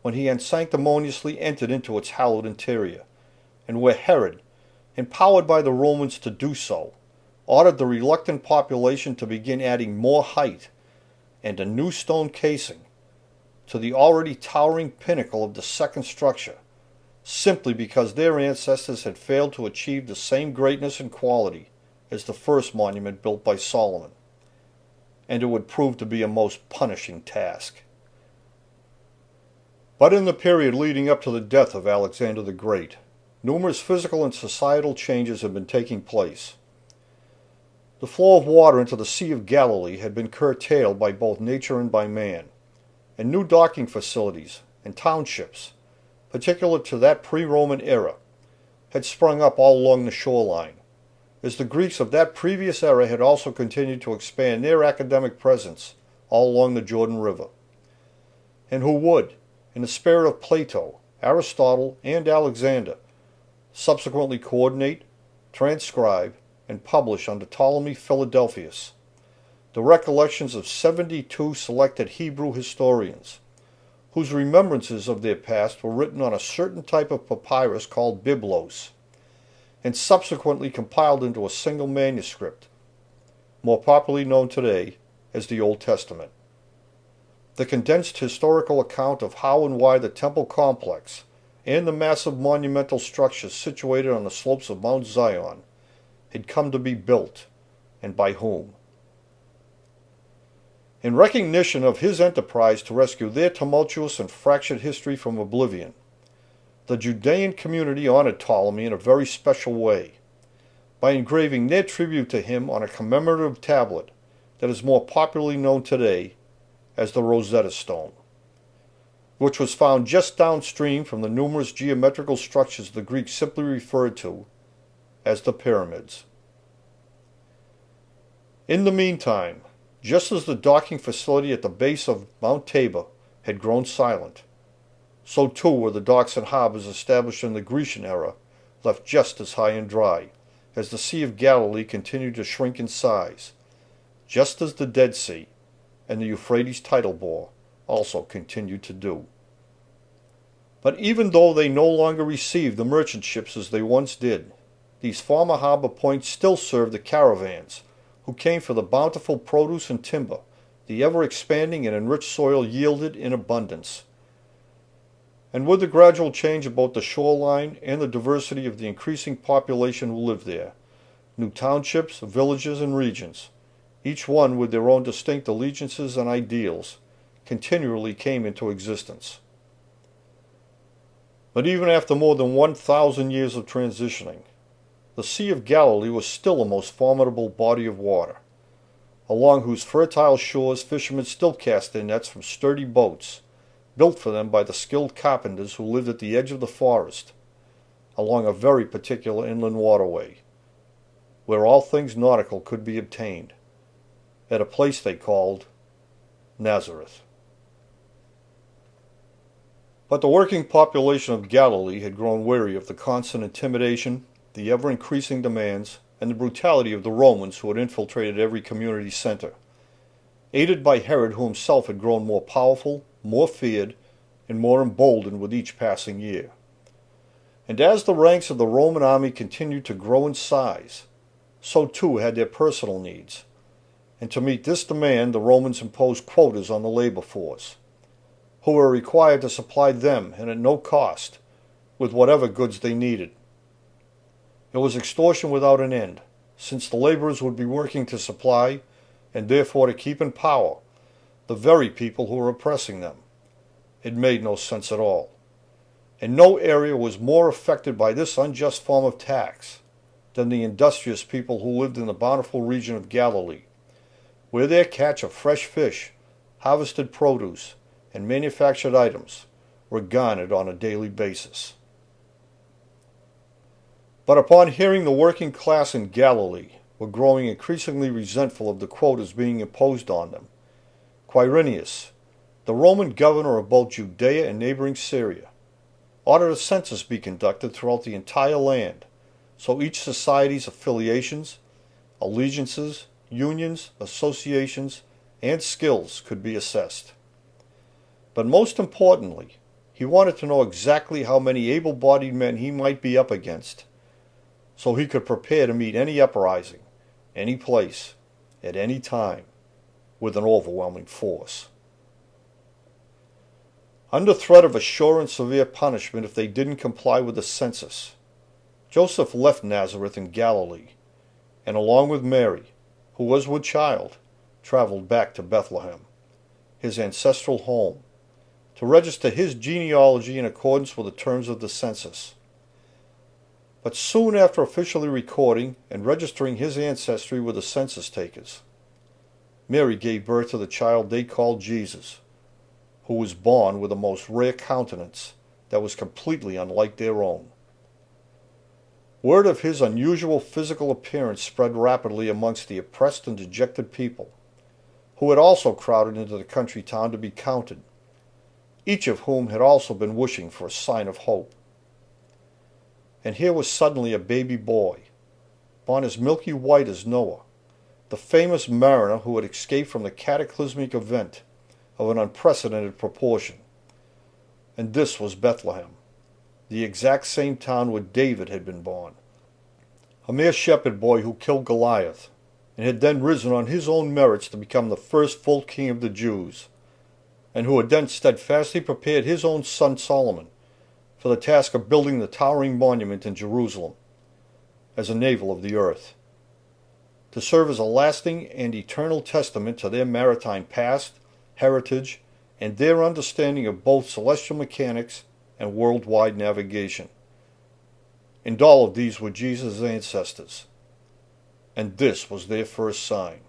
when he unsanctimoniously entered into its hallowed interior, and where Herod, empowered by the Romans to do so, ordered the reluctant population to begin adding more height and a new stone casing to the already towering pinnacle of the second structure, simply because their ancestors had failed to achieve the same greatness and quality as the first monument built by Solomon, and it would prove to be a most punishing task. But in the period leading up to the death of Alexander the Great, numerous physical and societal changes had been taking place. The flow of water into the Sea of Galilee had been curtailed by both nature and by man, and new docking facilities and townships, particular to that pre-Roman era, had sprung up all along the shoreline, as the Greeks of that previous era had also continued to expand their academic presence all along the Jordan River, and who would, in the spirit of Plato, Aristotle, and Alexander, subsequently coordinate, transcribe, and publish under Ptolemy Philadelphus the recollections of 72 selected Hebrew historians, whose remembrances of their past were written on a certain type of papyrus called biblos, and subsequently compiled into a single manuscript, more popularly known today as the Old Testament. The condensed historical account of how and why the temple complex and the massive monumental structures situated on the slopes of Mount Zion had come to be built, and by whom. In recognition of his enterprise to rescue their tumultuous and fractured history from oblivion, the Judean community honored Ptolemy in a very special way by engraving their tribute to him on a commemorative tablet that is more popularly known today as the Rosetta Stone, which was found just downstream from the numerous geometrical structures the Greeks simply referred to as the pyramids. In the meantime, just as the docking facility at the base of Mount Tabor had grown silent, so too were the docks and harbors established in the Grecian era left just as high and dry, as the Sea of Galilee continued to shrink in size, just as the Dead Sea and the Euphrates tidal bore also continued to do. But even though they no longer received the merchant ships as they once did, these former harbor points still served the caravans who came for the bountiful produce and timber the ever-expanding and enriched soil yielded in abundance. And with the gradual change of both the shoreline and the diversity of the increasing population who lived there, new townships, villages, and regions, each one with their own distinct allegiances and ideals, continually came into existence. But even after more than 1,000 years of transitioning, the Sea of Galilee was still a most formidable body of water, along whose fertile shores fishermen still cast their nets from sturdy boats, built for them by the skilled carpenters who lived at the edge of the forest, along a very particular inland waterway, where all things nautical could be obtained, at a place they called Nazareth. But the working population of Galilee had grown weary of the constant intimidation, the ever-increasing demands, and the brutality of the Romans who had infiltrated every community center, aided by Herod, who himself had grown more powerful, more feared, and more emboldened with each passing year. And as the ranks of the Roman army continued to grow in size, so too had their personal needs, and to meet this demand the Romans imposed quotas on the labor force, who were required to supply them, and at no cost, with whatever goods they needed. It was extortion without an end, since the laborers would be working to supply, and therefore to keep in power, the very people who were oppressing them. It made no sense at all. And no area was more affected by this unjust form of tax than the industrious people who lived in the bountiful region of Galilee, where their catch of fresh fish, harvested produce, and manufactured items were garnered on a daily basis. But upon hearing the working class in Galilee were growing increasingly resentful of the quotas being imposed on them, Quirinius, the Roman governor of both Judea and neighboring Syria, ordered a census be conducted throughout the entire land, so each society's affiliations, allegiances, unions, associations, and skills could be assessed. But most importantly, he wanted to know exactly how many able-bodied men he might be up against, so he could prepare to meet any uprising, any place, at any time, with an overwhelming force. Under threat of a sure and severe punishment if they didn't comply with the census, Joseph left Nazareth in Galilee, and along with Mary, who was with child, traveled back to Bethlehem, his ancestral home, to register his genealogy in accordance with the terms of the census. But soon after officially recording and registering his ancestry with the census takers, Mary gave birth to the child they called Jesus, who was born with a most rare countenance that was completely unlike their own. Word of his unusual physical appearance spread rapidly amongst the oppressed and dejected people, who had also crowded into the country town to be counted, each of whom had also been wishing for a sign of hope. And here was suddenly a baby boy, born as milky white as Noah, the famous mariner who had escaped from the cataclysmic event of an unprecedented proportion. And this was Bethlehem, the exact same town where David had been born, a mere shepherd boy who killed Goliath, and had then risen on his own merits to become the first full king of the Jews, and who had then steadfastly prepared his own son Solomon for the task of building the towering monument in Jerusalem as a navel of the earth, to serve as a lasting and eternal testament to their maritime past, heritage, and their understanding of both celestial mechanics and worldwide navigation. And all of these were Jesus' ancestors, and this was their first sign.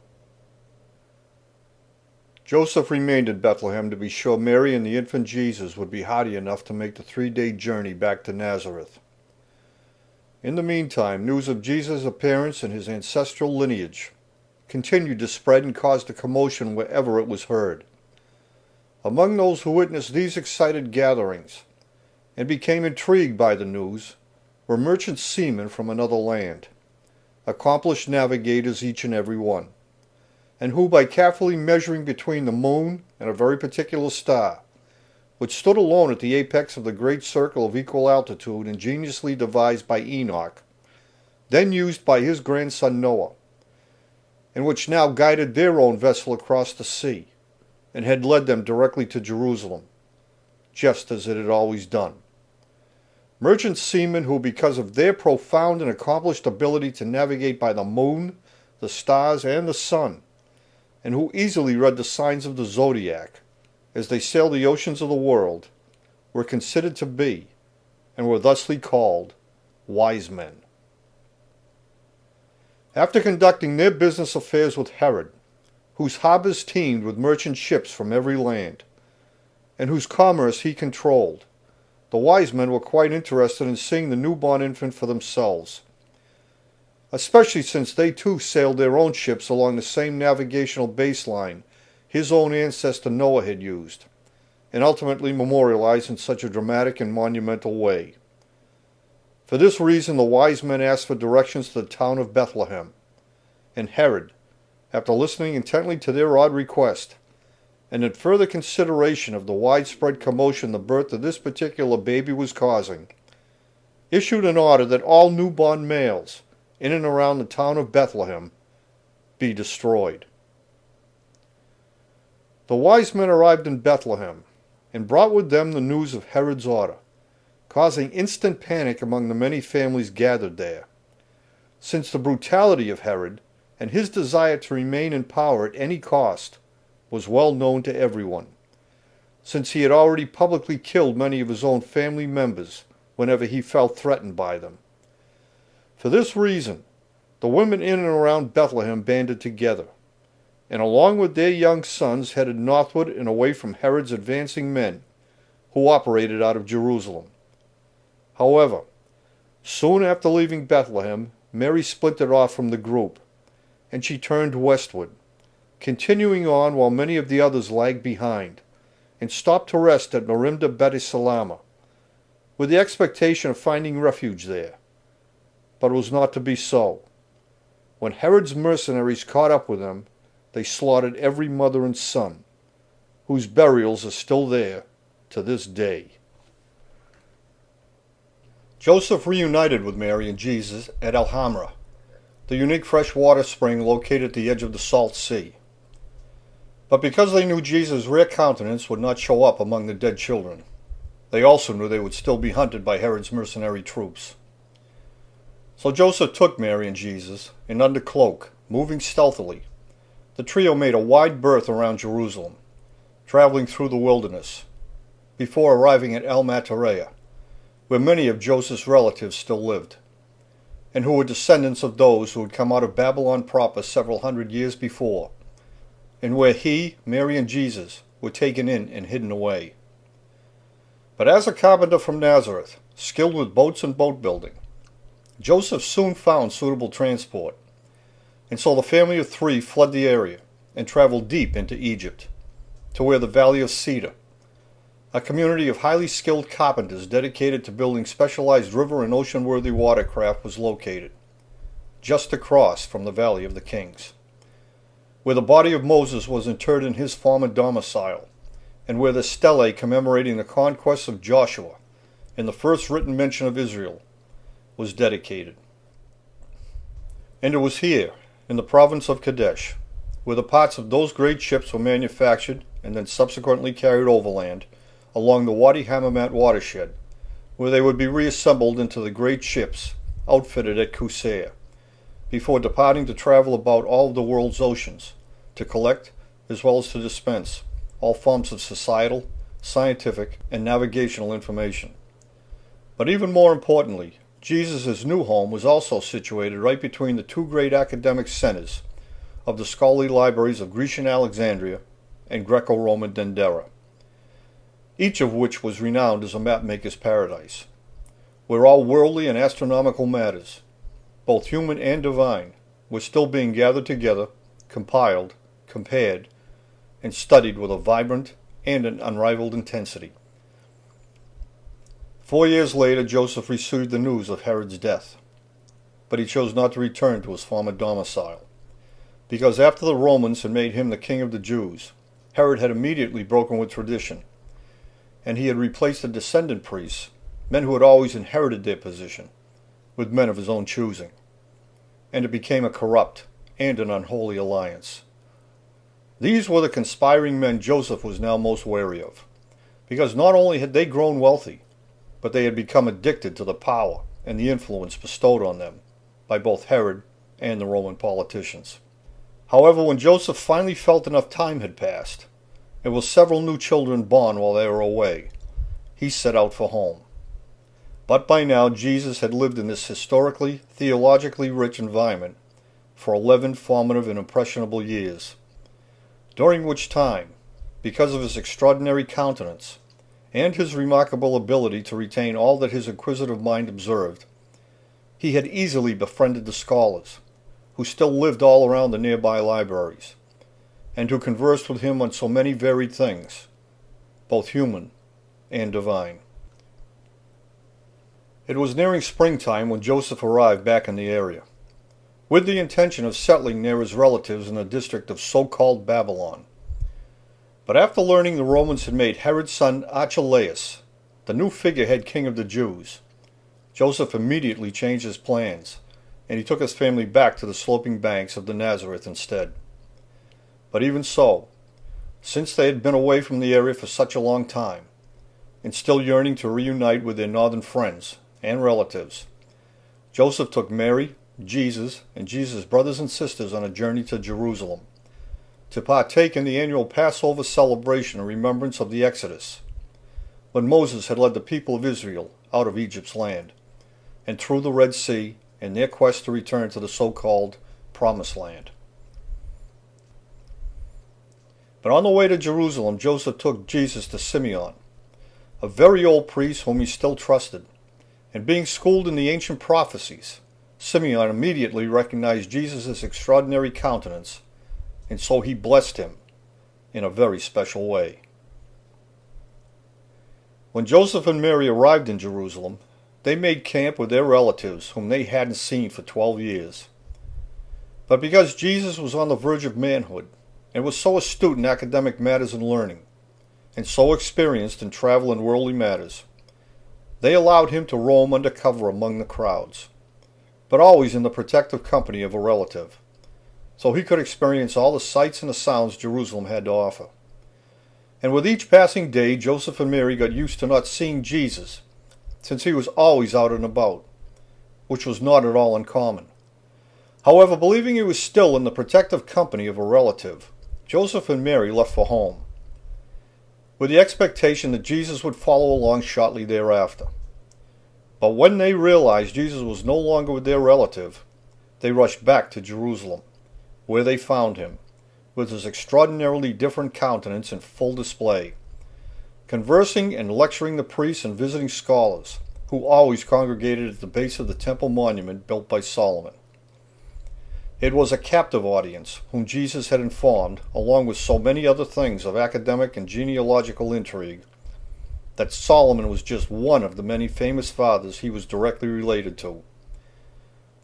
Joseph remained in Bethlehem to be sure Mary and the infant Jesus would be hardy enough to make the 3-day journey back to Nazareth. In the meantime, news of Jesus' appearance and his ancestral lineage continued to spread and caused a commotion wherever it was heard. Among those who witnessed these excited gatherings and became intrigued by the news were merchant seamen from another land, accomplished navigators each and every one, and who, by carefully measuring between the moon and a very particular star, which stood alone at the apex of the great circle of equal altitude ingeniously devised by Enoch, then used by his grandson Noah, and which now guided their own vessel across the sea, and had led them directly to Jerusalem, just as it had always done. Merchant seamen who, because of their profound and accomplished ability to navigate by the moon, the stars, and the sun, and who easily read the signs of the zodiac as they sailed the oceans of the world, were considered to be, and were thusly called, wise men. After conducting their business affairs with Herod, whose harbors teemed with merchant ships from every land, and whose commerce he controlled, the wise men were quite interested in seeing the newborn infant for themselves, especially since they too sailed their own ships along the same navigational baseline his own ancestor Noah had used, and ultimately memorialized in such a dramatic and monumental way. For this reason, the wise men asked for directions to the town of Bethlehem, and Herod, after listening intently to their odd request, and in further consideration of the widespread commotion the birth of this particular baby was causing, issued an order that all newborn males in and around the town of Bethlehem be destroyed. The wise men arrived in Bethlehem and brought with them the news of Herod's order, causing instant panic among the many families gathered there, since the brutality of Herod and his desire to remain in power at any cost was well known to everyone, since he had already publicly killed many of his own family members whenever he felt threatened by them. For this reason, the women in and around Bethlehem banded together, and along with their young sons headed northward and away from Herod's advancing men, who operated out of Jerusalem. However, soon after leaving Bethlehem, Mary splintered off from the group, and she turned westward, continuing on while many of the others lagged behind, and stopped to rest at Merimda Betisalama, with the expectation of finding refuge there. But it was not to be so. When Herod's mercenaries caught up with them, they slaughtered every mother and son, whose burials are still there to this day. Joseph reunited with Mary and Jesus at El-Hamra, the unique freshwater spring located at the edge of the Salt Sea. But because they knew Jesus' rare countenance would not show up among the dead children, they also knew they would still be hunted by Herod's mercenary troops. So Joseph took Mary and Jesus, and under cloak, moving stealthily, the trio made a wide berth around Jerusalem, traveling through the wilderness, before arriving at El-Matareah, where many of Joseph's relatives still lived, and who were descendants of those who had come out of Babylon proper several hundred years before, and where he, Mary, and Jesus were taken in and hidden away. But as a carpenter from Nazareth, skilled with boats and boat building, Joseph soon found suitable transport, and so the family of 3 fled the area and traveled deep into Egypt, to where the Valley of Cedar, a community of highly skilled carpenters dedicated to building specialized river and ocean-worthy watercraft, was located, just across from the Valley of the Kings, where the body of Moses was interred in his former domicile, and where the stele commemorating the conquest of Joshua and the first written mention of Israel was dedicated. And it was here, in the province of Kadesh, where the parts of those great ships were manufactured and then subsequently carried overland along the Wadi Hammamet watershed, where they would be reassembled into the great ships outfitted at Qusair, before departing to travel about all of the world's oceans, to collect, as well as to dispense, all forms of societal, scientific, and navigational information. But even more importantly, Jesus' new home was also situated right between the two great academic centers of the scholarly libraries of Grecian Alexandria and Greco-Roman Dendera, each of which was renowned as a mapmaker's paradise, where all worldly and astronomical matters, both human and divine, were still being gathered together, compiled, compared, and studied with a vibrant and an unrivaled intensity. 4 years later, Joseph received the news of Herod's death, but he chose not to return to his former domicile, because after the Romans had made him the king of the Jews, Herod had immediately broken with tradition, and he had replaced the descendant priests, men who had always inherited their position, with men of his own choosing, and it became a corrupt and an unholy alliance. These were the conspiring men Joseph was now most wary of, because not only had they grown wealthy, but they had become addicted to the power and the influence bestowed on them by both Herod and the Roman politicians. However, when Joseph finally felt enough time had passed, and with several new children born while they were away, he set out for home. But by now Jesus had lived in this historically, theologically rich environment for 11 formative and impressionable years, during which time, because of his extraordinary countenance and his remarkable ability to retain all that his inquisitive mind observed, he had easily befriended the scholars, who still lived all around the nearby libraries, and who conversed with him on so many varied things, both human and divine. It was nearing springtime when Joseph arrived back in the area, with the intention of settling near his relatives in the district of so-called Babylon. But after learning the Romans had made Herod's son Archelaus the new figurehead king of the Jews, Joseph immediately changed his plans, and he took his family back to the sloping banks of the Nazareth instead. But even so, since they had been away from the area for such a long time, and still yearning to reunite with their northern friends and relatives, Joseph took Mary, Jesus, and Jesus' brothers and sisters on a journey to Jerusalem, to partake in the annual Passover celebration in remembrance of the Exodus, when Moses had led the people of Israel out of Egypt's land, and through the Red Sea in their quest to return to the so-called Promised Land. But on the way to Jerusalem, Joseph took Jesus to Simeon, a very old priest whom he still trusted, and being schooled in the ancient prophecies, Simeon immediately recognized Jesus' extraordinary countenance, and so he blessed him in a very special way. When Joseph and Mary arrived in Jerusalem, they made camp with their relatives whom they hadn't seen for 12 years. But because Jesus was on the verge of manhood, and was so astute in academic matters and learning, and so experienced in travel and worldly matters, they allowed him to roam under cover among the crowds, but always in the protective company of a relative, so he could experience all the sights and the sounds Jerusalem had to offer. And with each passing day, Joseph and Mary got used to not seeing Jesus, since he was always out and about, which was not at all uncommon. However, believing he was still in the protective company of a relative, Joseph and Mary left for home, with the expectation that Jesus would follow along shortly thereafter. But when they realized Jesus was no longer with their relative, they rushed back to Jerusalem, where they found him, with his extraordinarily different countenance in full display, conversing and lecturing the priests and visiting scholars, who always congregated at the base of the temple monument built by Solomon. It was a captive audience whom Jesus had informed, along with so many other things of academic and genealogical intrigue, that Solomon was just one of the many famous fathers he was directly related to.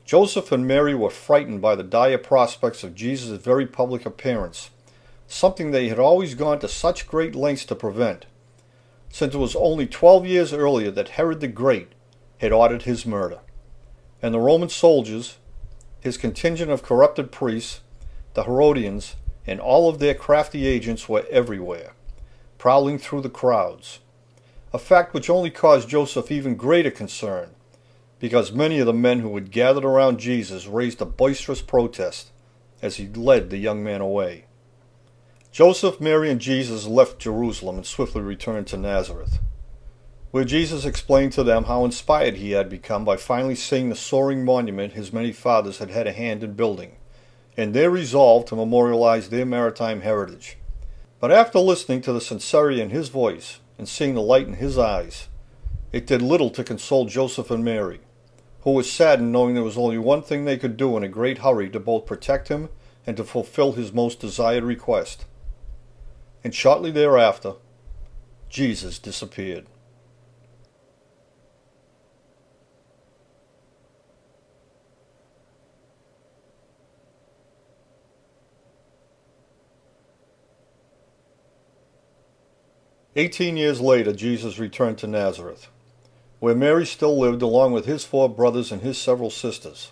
Joseph and Mary were frightened by the dire prospects of Jesus' very public appearance, something they had always gone to such great lengths to prevent, since it was only 12 years earlier that Herod the Great had ordered his murder, and the Roman soldiers, His contingent of corrupted priests, the Herodians, and all of their crafty agents were everywhere, prowling through the crowds, a fact which only caused Joseph even greater concern, because many of the men who had gathered around Jesus raised a boisterous protest as he led the young man away. Joseph, Mary, and Jesus left Jerusalem and swiftly returned to Nazareth, where Jesus explained to them how inspired he had become by finally seeing the soaring monument his many fathers had had a hand in building, and their resolve to memorialize their maritime heritage. But after listening to the sincerity in his voice and seeing the light in his eyes, it did little to console Joseph and Mary, who were saddened knowing there was only one thing they could do in a great hurry to both protect him and to fulfill his most desired request. And shortly thereafter, Jesus disappeared. "18 years later, Jesus returned to Nazareth, where Mary still lived along with his 4 brothers and his several sisters,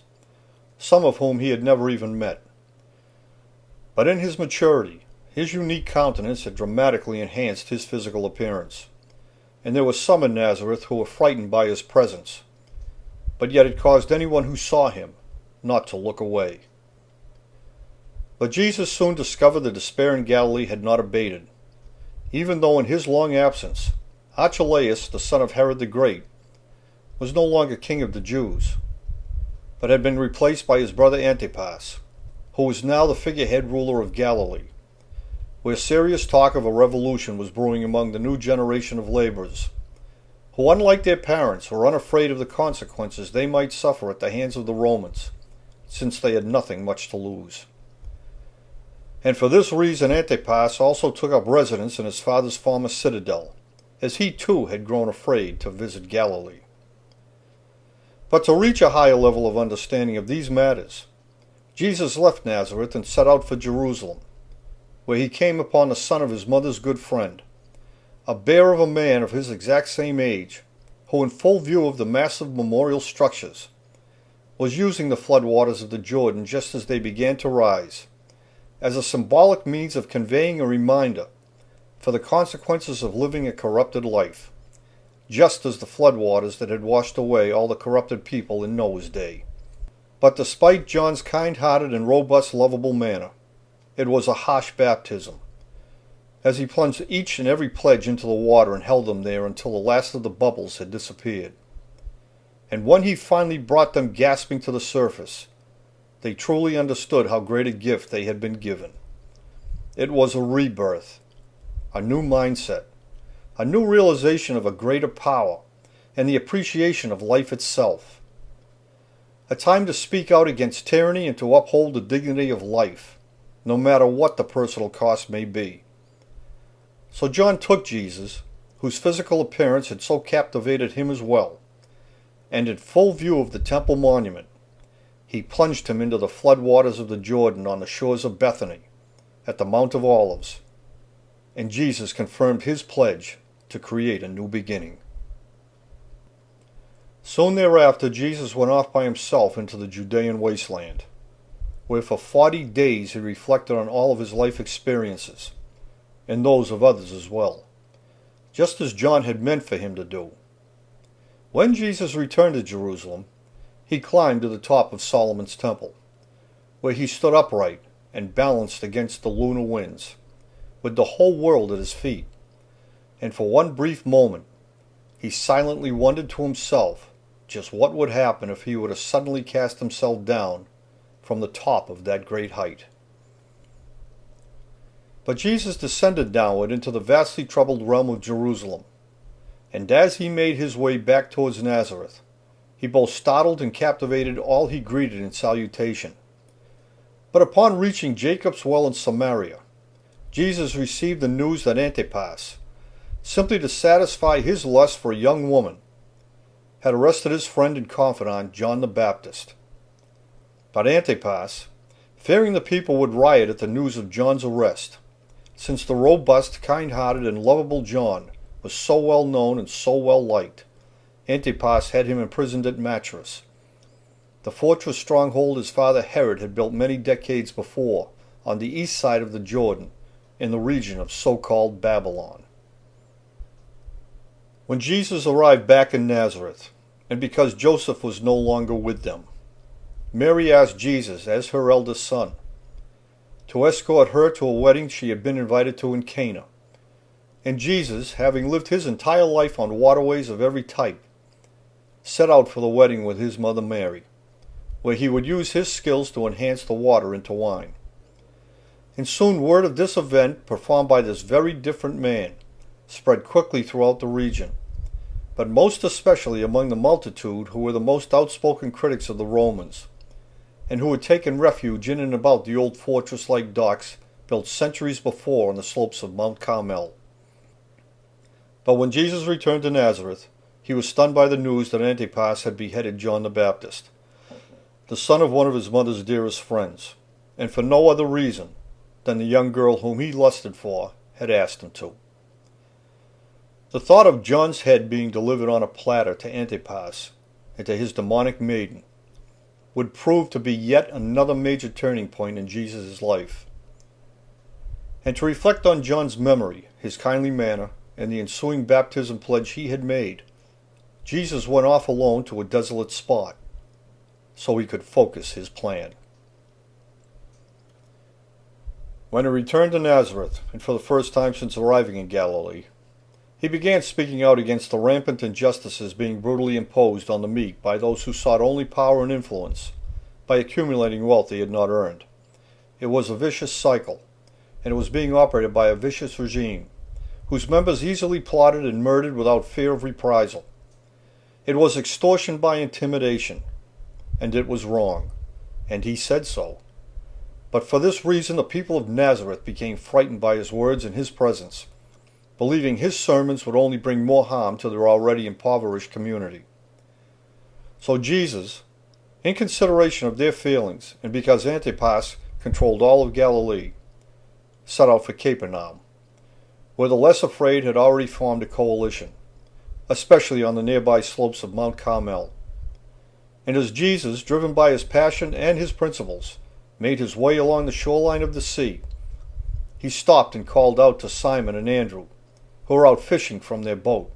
some of whom he had never even met. But in his maturity, his unique countenance had dramatically enhanced his physical appearance, and there were some in Nazareth who were frightened by his presence, but yet it caused anyone who saw him not to look away. But Jesus soon discovered the despair in Galilee had not abated, even though in his long absence, Archelaus, the son of Herod the Great, was no longer king of the Jews, but had been replaced by his brother Antipas, who was now the figurehead ruler of Galilee, where serious talk of a revolution was brewing among the new generation of laborers, who, unlike their parents, were unafraid of the consequences they might suffer at the hands of the Romans, since they had nothing much to lose. And for this reason Antipas also took up residence in his father's former citadel, as he too had grown afraid to visit Galilee. But to reach a higher level of understanding of these matters, Jesus left Nazareth and set out for Jerusalem, where he came upon the son of his mother's good friend, a bear of a man of his exact same age, who, in full view of the massive memorial structures, was using the floodwaters of the Jordan just as they began to rise, as a symbolic means of conveying a reminder for the consequences of living a corrupted life, just as the floodwaters that had washed away all the corrupted people in Noah's day. But despite John's kind-hearted and robust, lovable manner, it was a harsh baptism, as he plunged each and every pledge into the water and held them there until the last of the bubbles had disappeared. And when he finally brought them gasping to the surface, they truly understood how great a gift they had been given. It was a rebirth, a new mindset, a new realization of a greater power, and the appreciation of life itself. A time to speak out against tyranny and to uphold the dignity of life, no matter what the personal cost may be. So John took Jesus, whose physical appearance had so captivated him as well, and in full view of the temple monument, he plunged him into the floodwaters of the Jordan on the shores of Bethany, at the Mount of Olives, and Jesus confirmed his pledge to create a new beginning. Soon thereafter, Jesus went off by himself into the Judean wasteland, where for 40 days he reflected on all of his life experiences, and those of others as well, just as John had meant for him to do. When Jesus returned to Jerusalem, he climbed to the top of Solomon's temple, where he stood upright and balanced against the lunar winds, with the whole world at his feet, and for one brief moment he silently wondered to himself just what would happen if he were to suddenly cast himself down from the top of that great height. But Jesus descended downward into the vastly troubled realm of Jerusalem, and as he made his way back towards Nazareth, he both startled and captivated all he greeted in salutation. But upon reaching Jacob's well in Samaria, Jesus received the news that Antipas, simply to satisfy his lust for a young woman, had arrested his friend and confidant John the Baptist. But Antipas, fearing the people would riot at the news of John's arrest, since the robust, kind-hearted, and lovable John was so well known and so well liked, Antipas had him imprisoned at Matras, the fortress stronghold his father Herod had built many decades before on the east side of the Jordan in the region of so-called Babylon. When Jesus arrived back in Nazareth, and because Joseph was no longer with them, Mary asked Jesus, as her eldest son, to escort her to a wedding she had been invited to in Cana. And Jesus, having lived his entire life on waterways of every type, set out for the wedding with his mother Mary, where he would use his skills to enhance the water into wine. And soon word of this event, performed by this very different man, spread quickly throughout the region, but most especially among the multitude who were the most outspoken critics of the Romans, and who had taken refuge in and about the old fortress-like docks built centuries before on the slopes of Mount Carmel. But when Jesus returned to Nazareth, he was stunned by the news that Antipas had beheaded John the Baptist, the son of one of his mother's dearest friends, and for no other reason than the young girl whom he lusted for had asked him to. The thought of John's head being delivered on a platter to Antipas and to his demonic maiden would prove to be yet another major turning point in Jesus' life. And to reflect on John's memory, his kindly manner, and the ensuing baptism pledge he had made, Jesus went off alone to a desolate spot so he could focus his plan. When he returned to Nazareth, and for the first time since arriving in Galilee, he began speaking out against the rampant injustices being brutally imposed on the meek by those who sought only power and influence by accumulating wealth they had not earned. It was a vicious cycle, and it was being operated by a vicious regime, whose members easily plotted and murdered without fear of reprisal. It was extortion by intimidation, and it was wrong, and he said so. But for this reason the people of Nazareth became frightened by his words and his presence, believing his sermons would only bring more harm to their already impoverished community. So Jesus, in consideration of their feelings, and because Antipas controlled all of Galilee, set out for Capernaum, where the less afraid had already formed a coalition, especially on the nearby slopes of Mount Carmel. And as Jesus, driven by his passion and his principles, made his way along the shoreline of the sea, he stopped and called out to Simon and Andrew, who were out fishing from their boat.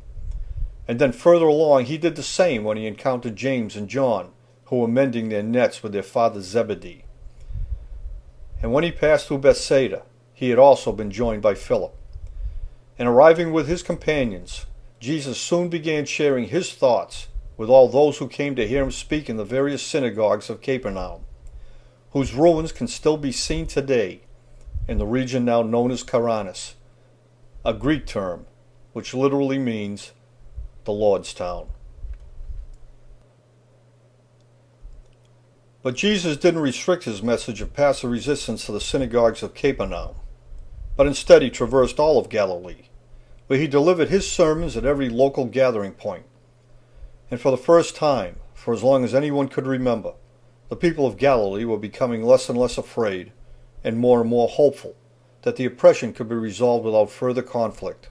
And then further along he did the same when he encountered James and John, who were mending their nets with their father Zebedee. And when he passed through Bethsaida, he had also been joined by Philip. And arriving with his companions, Jesus soon began sharing his thoughts with all those who came to hear him speak in the various synagogues of Capernaum, whose ruins can still be seen today in the region now known as Caranus, a Greek term which literally means the Lord's town. But Jesus didn't restrict his message of passive resistance to the synagogues of Capernaum, but instead he traversed all of Galilee, where he delivered his sermons at every local gathering point. And for the first time, for as long as anyone could remember, the people of Galilee were becoming less and less afraid and more hopeful that the oppression could be resolved without further conflict,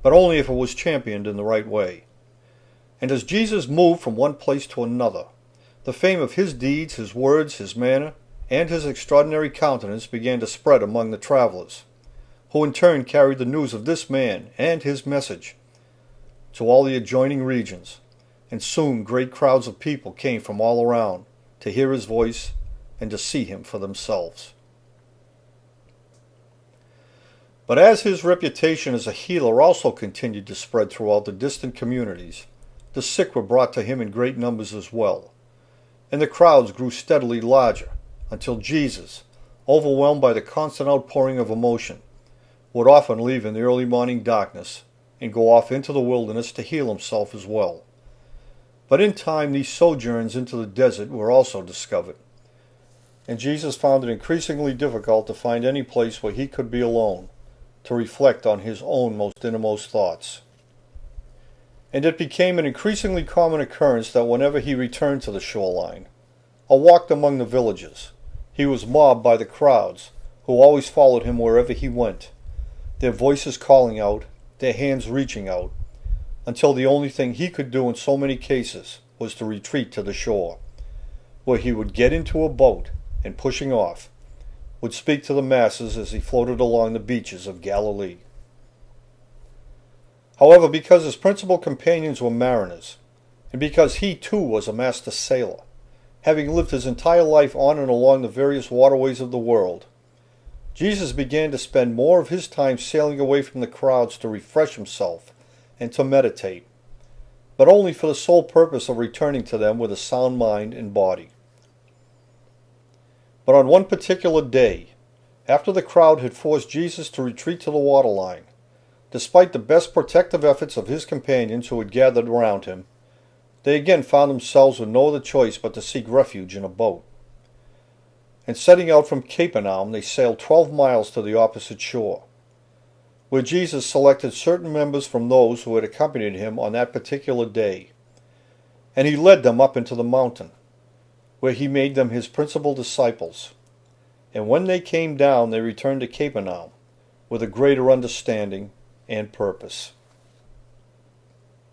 but only if it was championed in the right way. And as Jesus moved from one place to another, the fame of his deeds, his words, his manner, and his extraordinary countenance began to spread among the travelers, who in turn carried the news of this man and his message to all the adjoining regions, and soon great crowds of people came from all around to hear his voice and to see him for themselves. But as his reputation as a healer also continued to spread throughout the distant communities, the sick were brought to him in great numbers as well, and the crowds grew steadily larger until Jesus, overwhelmed by the constant outpouring of emotion, would often leave in the early morning darkness and go off into the wilderness to heal himself as well. But in time these sojourns into the desert were also discovered, and Jesus found it increasingly difficult to find any place where he could be alone, to reflect on his own most innermost thoughts. And it became an increasingly common occurrence that whenever he returned to the shoreline, or walked among the villages, he was mobbed by the crowds, who always followed him wherever he went, their voices calling out, their hands reaching out, until the only thing he could do in so many cases was to retreat to the shore, where he would get into a boat and, pushing off, would speak to the masses as he floated along the beaches of Galilee. However, because his principal companions were mariners, and because he too was a master sailor, having lived his entire life on and along the various waterways of the world, Jesus began to spend more of his time sailing away from the crowds to refresh himself and to meditate, but only for the sole purpose of returning to them with a sound mind and body. But on one particular day, after the crowd had forced Jesus to retreat to the waterline, despite the best protective efforts of his companions who had gathered around him, they again found themselves with no other choice but to seek refuge in a boat. And setting out from Capernaum, they sailed 12 miles to the opposite shore, where Jesus selected certain members from those who had accompanied him on that particular day, and he led them up into the mountain, where he made them his principal disciples. And when they came down, they returned to Capernaum with a greater understanding and purpose.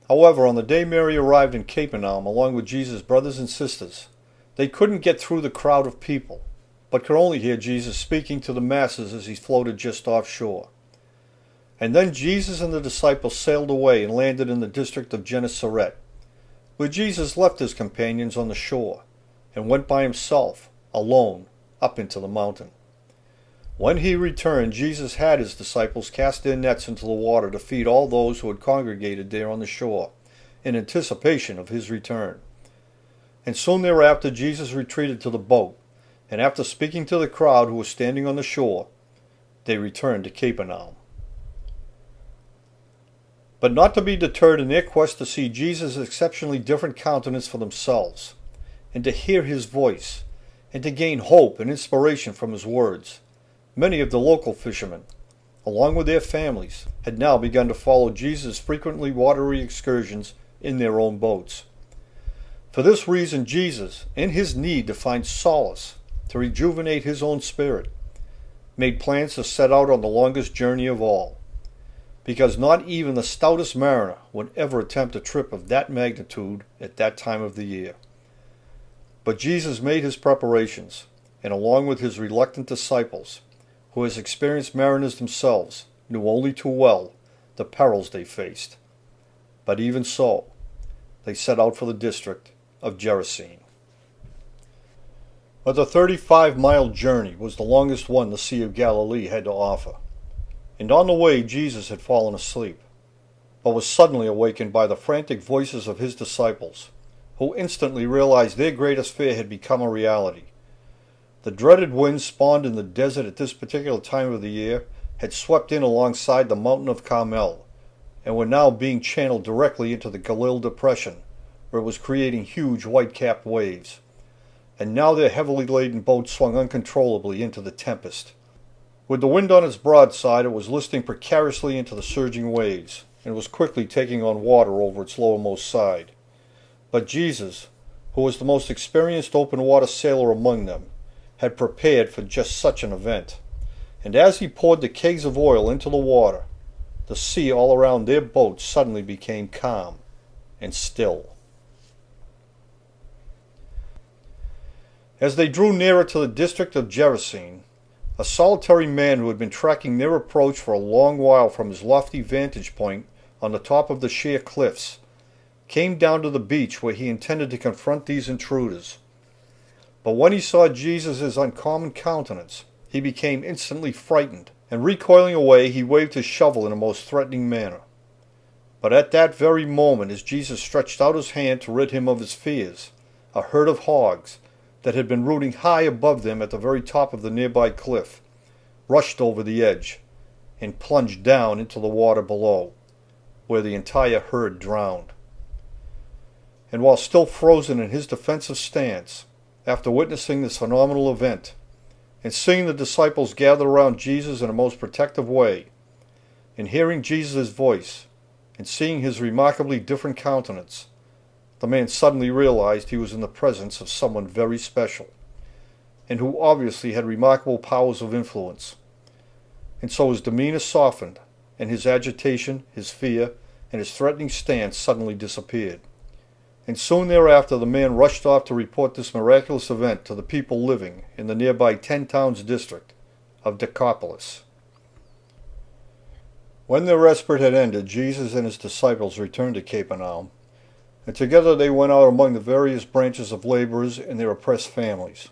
However, on the day Mary arrived in Capernaum along with Jesus' brothers and sisters, they couldn't get through the crowd of people, but could only hear Jesus speaking to the masses as he floated just offshore. And then Jesus and the disciples sailed away and landed in the district of Gennesaret, where Jesus left his companions on the shore and went by himself, alone, up into the mountain. When he returned, Jesus had his disciples cast their nets into the water to feed all those who had congregated there on the shore, in anticipation of his return. And soon thereafter Jesus retreated to the boat, and after speaking to the crowd who was standing on the shore, they returned to Capernaum. But not to be deterred in their quest to see Jesus' exceptionally different countenance for themselves, and to hear his voice, and to gain hope and inspiration from his words, many of the local fishermen, along with their families, had now begun to follow Jesus' frequently watery excursions in their own boats. For this reason, Jesus, in his need to find solace, to rejuvenate his own spirit, made plans to set out on the longest journey of all, because not even the stoutest mariner would ever attempt a trip of that magnitude at that time of the year. But Jesus made his preparations, and along with his reluctant disciples, who as experienced mariners themselves knew only too well the perils they faced. But even so, they set out for the district of Gerasene. But the 35-mile journey was the longest one the Sea of Galilee had to offer, and on the way Jesus had fallen asleep, but was suddenly awakened by the frantic voices of his disciples, who instantly realized their greatest fear had become a reality. The dreaded winds spawned in the desert at this particular time of the year had swept in alongside the mountain of Carmel, and were now being channeled directly into the Galil Depression, where it was creating huge white-capped waves. And now their heavily laden boat swung uncontrollably into the tempest. With the wind on its broadside, it was listing precariously into the surging waves, and was quickly taking on water over its lowermost side. But Jesus, who was the most experienced open-water sailor among them, had prepared for just such an event, and as he poured the kegs of oil into the water, the sea all around their boat suddenly became calm and still. As they drew nearer to the district of Gerasene, a solitary man who had been tracking their approach for a long while from his lofty vantage point on the top of the sheer cliffs came down to the beach where he intended to confront these intruders. But when he saw Jesus' uncommon countenance, he became instantly frightened, and recoiling away, he waved his shovel in a most threatening manner. But at that very moment, as Jesus stretched out his hand to rid him of his fears, a herd of hogs, that had been rooting high above them at the very top of the nearby cliff, rushed over the edge, and plunged down into the water below, where the entire herd drowned. And while still frozen in his defensive stance, after witnessing this phenomenal event, and seeing the disciples gather around Jesus in a most protective way, and hearing Jesus' voice, and seeing his remarkably different countenance, the man suddenly realized he was in the presence of someone very special, and who obviously had remarkable powers of influence. And so his demeanor softened, and his agitation, his fear, and his threatening stance suddenly disappeared. and soon thereafter the man rushed off to report this miraculous event to the people living in the nearby 10-towns district of Decapolis. When their respite had ended, Jesus and his disciples returned to Capernaum, and together they went out among the various branches of laborers and their oppressed families,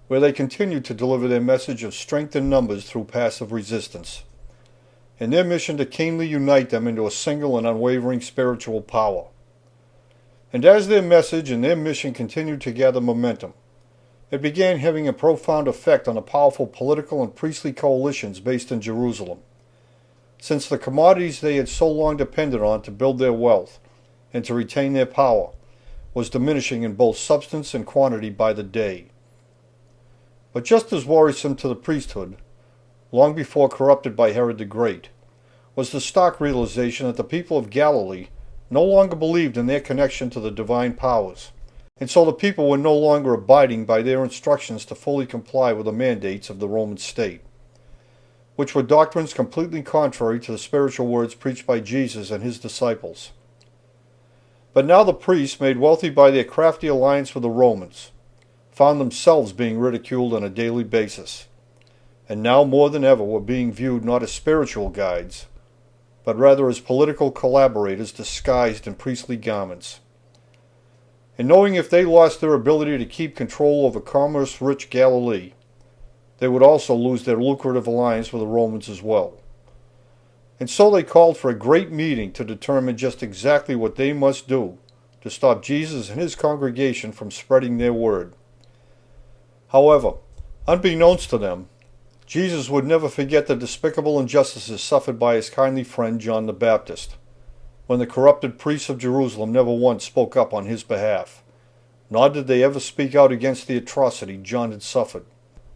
where they continued to deliver their message of strength in numbers through passive resistance, and their mission to keenly unite them into a single and unwavering spiritual power. And as their message and their mission continued to gather momentum, it began having a profound effect on the powerful political and priestly coalitions based in Jerusalem, since the commodities they had so long depended on to build their wealth and to retain their power was diminishing in both substance and quantity by the day. But just as worrisome to the priesthood, long before corrupted by Herod the Great, was the stark realization that the people of Galilee no longer believed in their connection to the divine powers, and so the people were no longer abiding by their instructions to fully comply with the mandates of the Roman state, which were doctrines completely contrary to the spiritual words preached by Jesus and his disciples. But now the priests, made wealthy by their crafty alliance with the Romans, found themselves being ridiculed on a daily basis, and now more than ever were being viewed not as spiritual guides, but rather as political collaborators disguised in priestly garments. And knowing if they lost their ability to keep control over commerce-rich Galilee, they would also lose their lucrative alliance with the Romans as well. And so they called for a great meeting to determine just exactly what they must do to stop Jesus and his congregation from spreading their word. However, unbeknownst to them, Jesus would never forget the despicable injustices suffered by his kindly friend John the Baptist, when the corrupted priests of Jerusalem never once spoke up on his behalf, nor did they ever speak out against the atrocity John had suffered,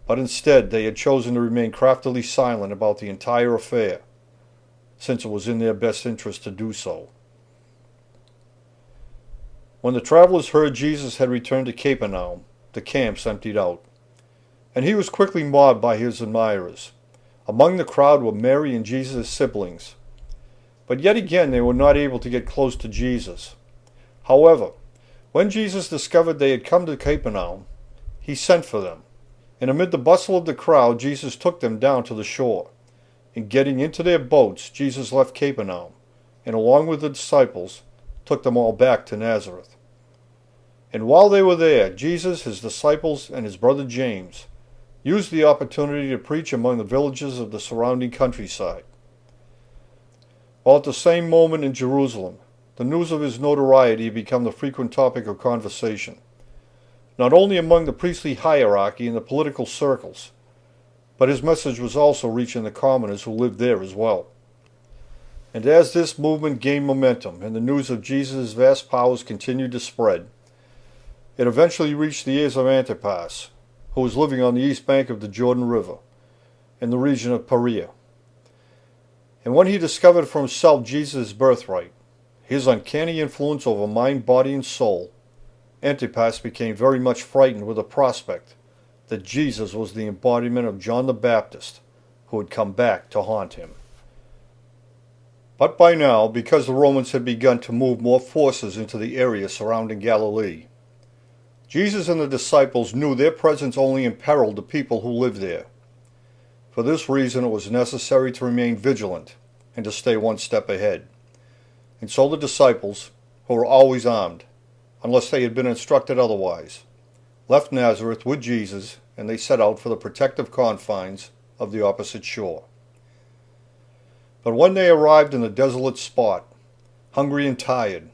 but instead they had chosen to remain craftily silent about the entire affair, since it was in their best interest to do so. When the travelers heard Jesus had returned to Capernaum, the camps emptied out, and he was quickly mobbed by his admirers. Among the crowd were Mary and Jesus' siblings, but yet again they were not able to get close to Jesus. However, when Jesus discovered they had come to Capernaum, he sent for them, and amid the bustle of the crowd Jesus took them down to the shore. And getting into their boats, Jesus left Capernaum, and along with the disciples, took them all back to Nazareth. And while they were there, Jesus, his disciples, and his brother James used the opportunity to preach among the villages of the surrounding countryside. While at the same moment in Jerusalem, the news of his notoriety had become the frequent topic of conversation, not only among the priestly hierarchy and the political circles, but his message was also reaching the commoners who lived there as well. And as this movement gained momentum and the news of Jesus' vast powers continued to spread, it eventually reached the ears of Antipas, who was living on the east bank of the Jordan River, in the region of Perea. And when he discovered for himself Jesus' birthright, his uncanny influence over mind, body, and soul, Antipas became very much frightened with the prospect that Jesus was the embodiment of John the Baptist, who had come back to haunt him. But by now, because the Romans had begun to move more forces into the area surrounding Galilee, Jesus and the disciples knew their presence only imperiled the people who lived there. For this reason, it was necessary to remain vigilant and to stay one step ahead. And so the disciples, who were always armed, unless they had been instructed otherwise, left Nazareth with Jesus, and they set out for the protective confines of the opposite shore. But when they arrived in the desolate spot, hungry and tired,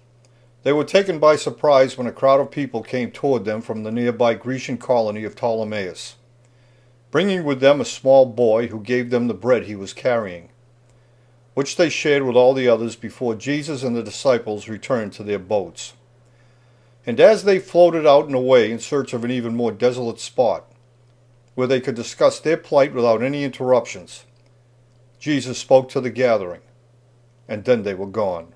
they were taken by surprise when a crowd of people came toward them from the nearby Grecian colony of Ptolemais, bringing with them a small boy who gave them the bread he was carrying, which they shared with all the others before Jesus and the disciples returned to their boats. And as they floated out and away in search of an even more desolate spot, where they could discuss their plight without any interruptions, Jesus spoke to the gathering, and then they were gone.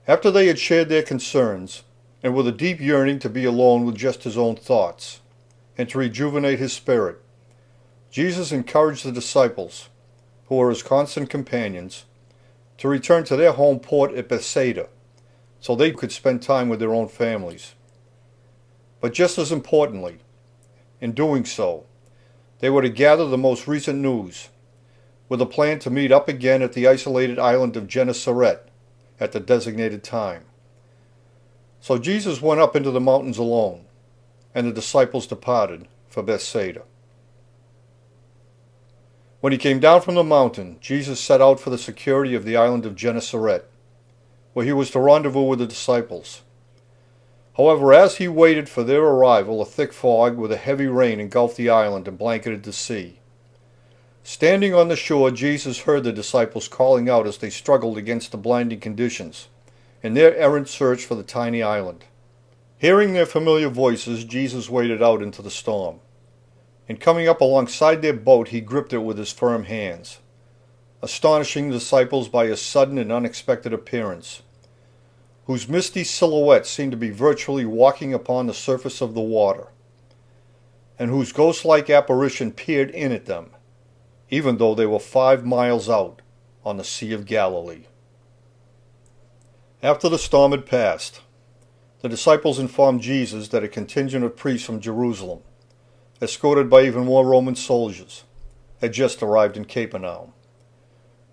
After they had shared their concerns, and with a deep yearning to be alone with just his own thoughts, and to rejuvenate his spirit, Jesus encouraged the disciples, who were his constant companions, to return to their home port at Bethsaida, so they could spend time with their own families. But just as importantly, in doing so, they were to gather the most recent news, with a plan to meet up again at the isolated island of Gennesaret at the designated time. So Jesus went up into the mountains alone, and the disciples departed for Bethsaida. When he came down from the mountain, Jesus set out for the security of the island of Gennesaret, where he was to rendezvous with the disciples. However, as he waited for their arrival, a thick fog with a heavy rain engulfed the island and blanketed the sea. Standing on the shore, Jesus heard the disciples calling out as they struggled against the blinding conditions in their errant search for the tiny island. Hearing their familiar voices, Jesus waded out into the storm. And coming up alongside their boat, he gripped it with his firm hands, astonishing the disciples by his sudden and unexpected appearance, whose misty silhouette seemed to be virtually walking upon the surface of the water, and whose ghost-like apparition peered in at them, even though they were 5 miles out on the Sea of Galilee. After the storm had passed, the disciples informed Jesus that a contingent of priests from Jerusalem, escorted by even more Roman soldiers, had just arrived in Capernaum,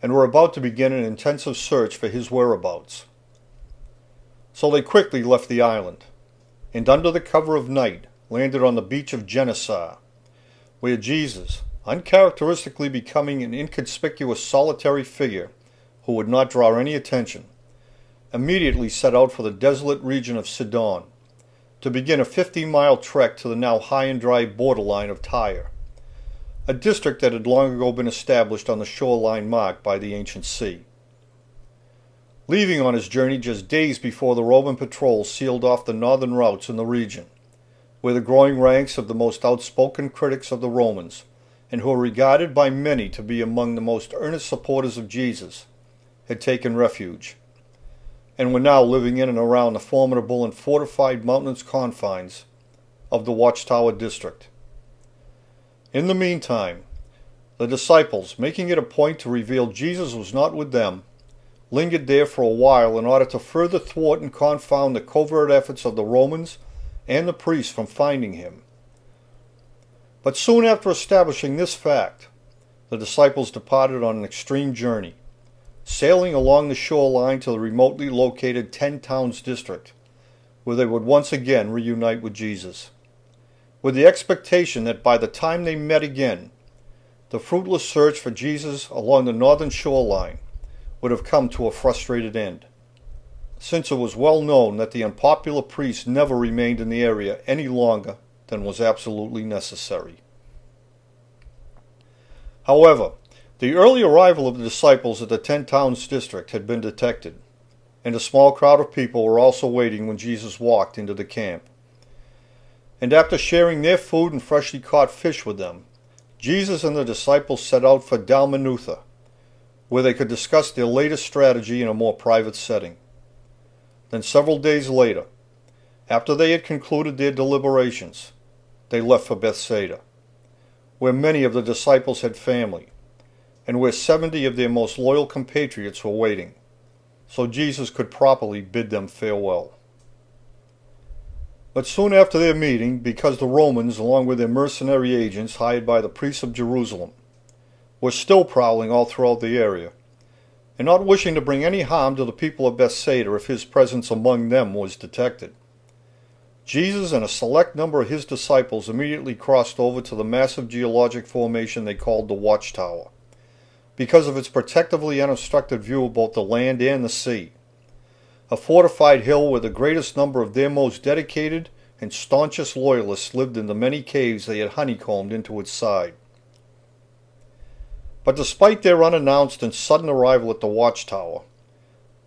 and were about to begin an intensive search for his whereabouts. So they quickly left the island, and under the cover of night landed on the beach of Gennesaret, where Jesus, uncharacteristically becoming an inconspicuous solitary figure who would not draw any attention, immediately set out for the desolate region of Sidon to begin a 50-mile trek to the now high and dry borderline of Tyre, a district that had long ago been established on the shoreline marked by the ancient sea. Leaving on his journey just days before the Roman patrol sealed off the northern routes in the region, where the growing ranks of the most outspoken critics of the Romans, and who were regarded by many to be among the most earnest supporters of Jesus, had taken refuge, and were now living in and around the formidable and fortified mountainous confines of the Watchtower district. In the meantime, the disciples, making it a point to reveal Jesus was not with them, lingered there for a while in order to further thwart and confound the covert efforts of the Romans and the priests from finding him. But soon after establishing this fact, the disciples departed on an extreme journey, sailing along the shoreline to the remotely located 10 Towns district, where they would once again reunite with Jesus, with the expectation that by the time they met again, the fruitless search for Jesus along the northern shoreline would have come to a frustrated end, since it was well known that the unpopular priests never remained in the area any longer than was absolutely necessary. However, the early arrival of the disciples at the 10 Towns district had been detected, and a small crowd of people were also waiting when Jesus walked into the camp. And after sharing their food and freshly caught fish with them, Jesus and the disciples set out for Dalmanutha, where they could discuss their latest strategy in a more private setting. Then several days later, after they had concluded their deliberations, they left for Bethsaida, where many of the disciples had family, and where 70 of their most loyal compatriots were waiting, so Jesus could properly bid them farewell. But soon after their meeting, because the Romans, along with their mercenary agents hired by the priests of Jerusalem, were still prowling all throughout the area, and not wishing to bring any harm to the people of Bethsaida if his presence among them was detected, Jesus and a select number of his disciples immediately crossed over to the massive geologic formation they called the Watchtower, because of its protectively unobstructed view of both the land and the sea, a fortified hill where the greatest number of their most dedicated and staunchest loyalists lived in the many caves they had honeycombed into its side. But despite their unannounced and sudden arrival at the Watchtower,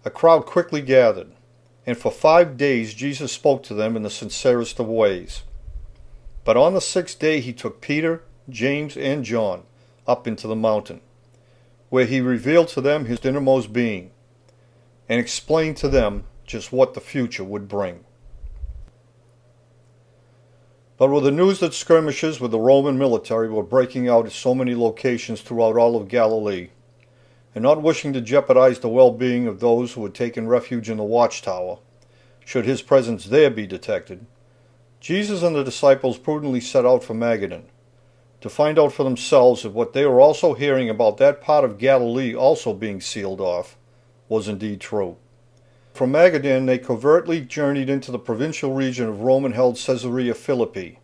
a crowd quickly gathered, and for 5 days Jesus spoke to them in the sincerest of ways. But on the 6th day he took Peter, James, and John up into the mountain, where he revealed to them his innermost being, and explained to them just what the future would bring. But with the news that skirmishes with the Roman military were breaking out at so many locations throughout all of Galilee, and not wishing to jeopardize the well-being of those who had taken refuge in the Watchtower, should his presence there be detected, Jesus and the disciples prudently set out for Magadan, to find out for themselves if what they were also hearing about that part of Galilee also being sealed off was indeed true. From Magadan they covertly journeyed into the provincial region of Roman-held Caesarea Philippi,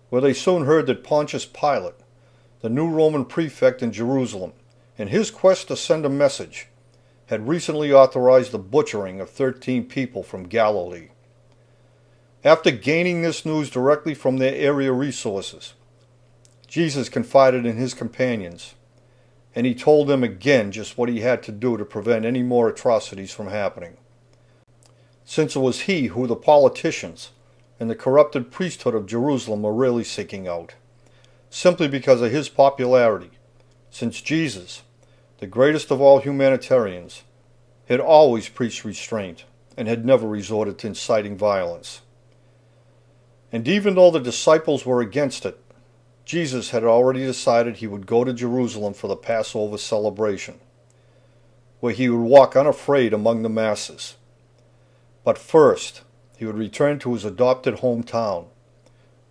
where they soon heard that Pontius Pilate, the new Roman prefect in Jerusalem, in his quest to send a message, had recently authorized the butchering of 13 people from Galilee. After gaining this news directly from their area resources, Jesus confided in his companions, and he told them again just what he had to do to prevent any more atrocities from happening. Since it was he who the politicians and the corrupted priesthood of Jerusalem were really seeking out, simply because of his popularity, since Jesus, the greatest of all humanitarians, had always preached restraint and had never resorted to inciting violence. And even though the disciples were against it, Jesus had already decided he would go to Jerusalem for the Passover celebration, where he would walk unafraid among the masses. But first, he would return to his adopted hometown,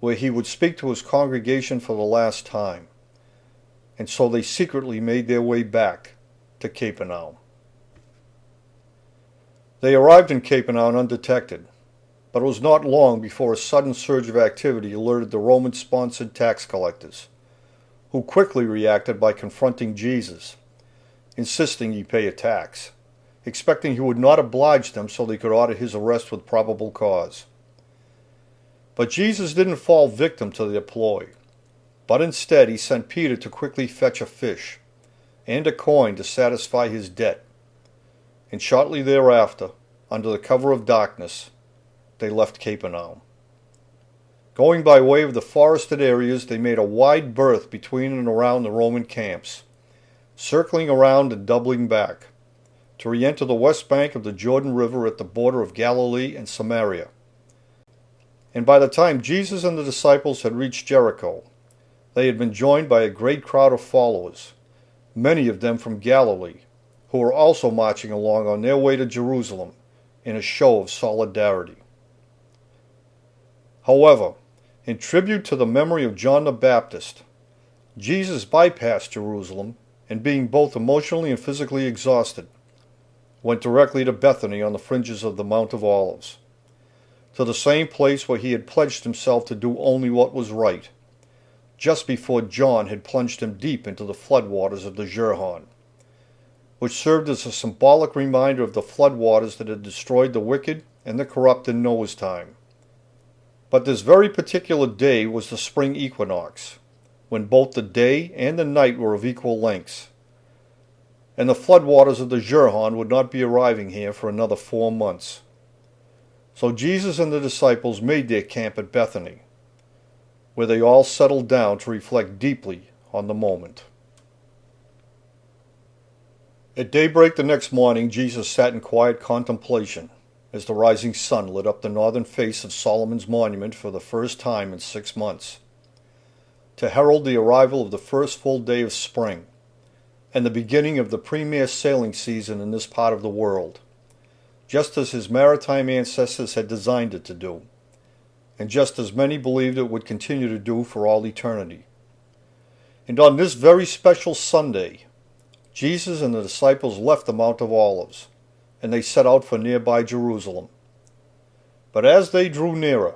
where he would speak to his congregation for the last time. And so they secretly made their way back to Capernaum. They arrived in Capernaum undetected, but it was not long before a sudden surge of activity alerted the Roman-sponsored tax collectors, who quickly reacted by confronting Jesus, insisting he pay a tax, expecting he would not oblige them so they could order his arrest with probable cause. But Jesus didn't fall victim to their ploy, but instead he sent Peter to quickly fetch a fish and a coin to satisfy his debt, and shortly thereafter, under the cover of darkness, they left Capernaum. Going by way of the forested areas, they made a wide berth between and around the Roman camps, circling around and doubling back, to re-enter the west bank of the Jordan River at the border of Galilee and Samaria. And by the time Jesus and the disciples had reached Jericho, they had been joined by a great crowd of followers, many of them from Galilee, who were also marching along on their way to Jerusalem in a show of solidarity. However, in tribute to the memory of John the Baptist, Jesus bypassed Jerusalem and, being both emotionally and physically exhausted, went directly to Bethany on the fringes of the Mount of Olives, to the same place where he had pledged himself to do only what was right, just before John had plunged him deep into the floodwaters of the Jordan, which served as a symbolic reminder of the floodwaters that had destroyed the wicked and the corrupt in Noah's time. But this very particular day was the spring equinox, when both the day and the night were of equal lengths, and the floodwaters of the Jordan would not be arriving here for another 4 months. So Jesus and the disciples made their camp at Bethany, where they all settled down to reflect deeply on the moment. At daybreak the next morning, Jesus sat in quiet contemplation as the rising sun lit up the northern face of Solomon's monument for the first time in 6 months, to herald the arrival of the first full day of spring and the beginning of the premier sailing season in this part of the world, just as his maritime ancestors had designed it to do, and just as many believed it would continue to do for all eternity. And on this very special Sunday, Jesus and the disciples left the Mount of Olives, and they set out for nearby Jerusalem. But as they drew nearer,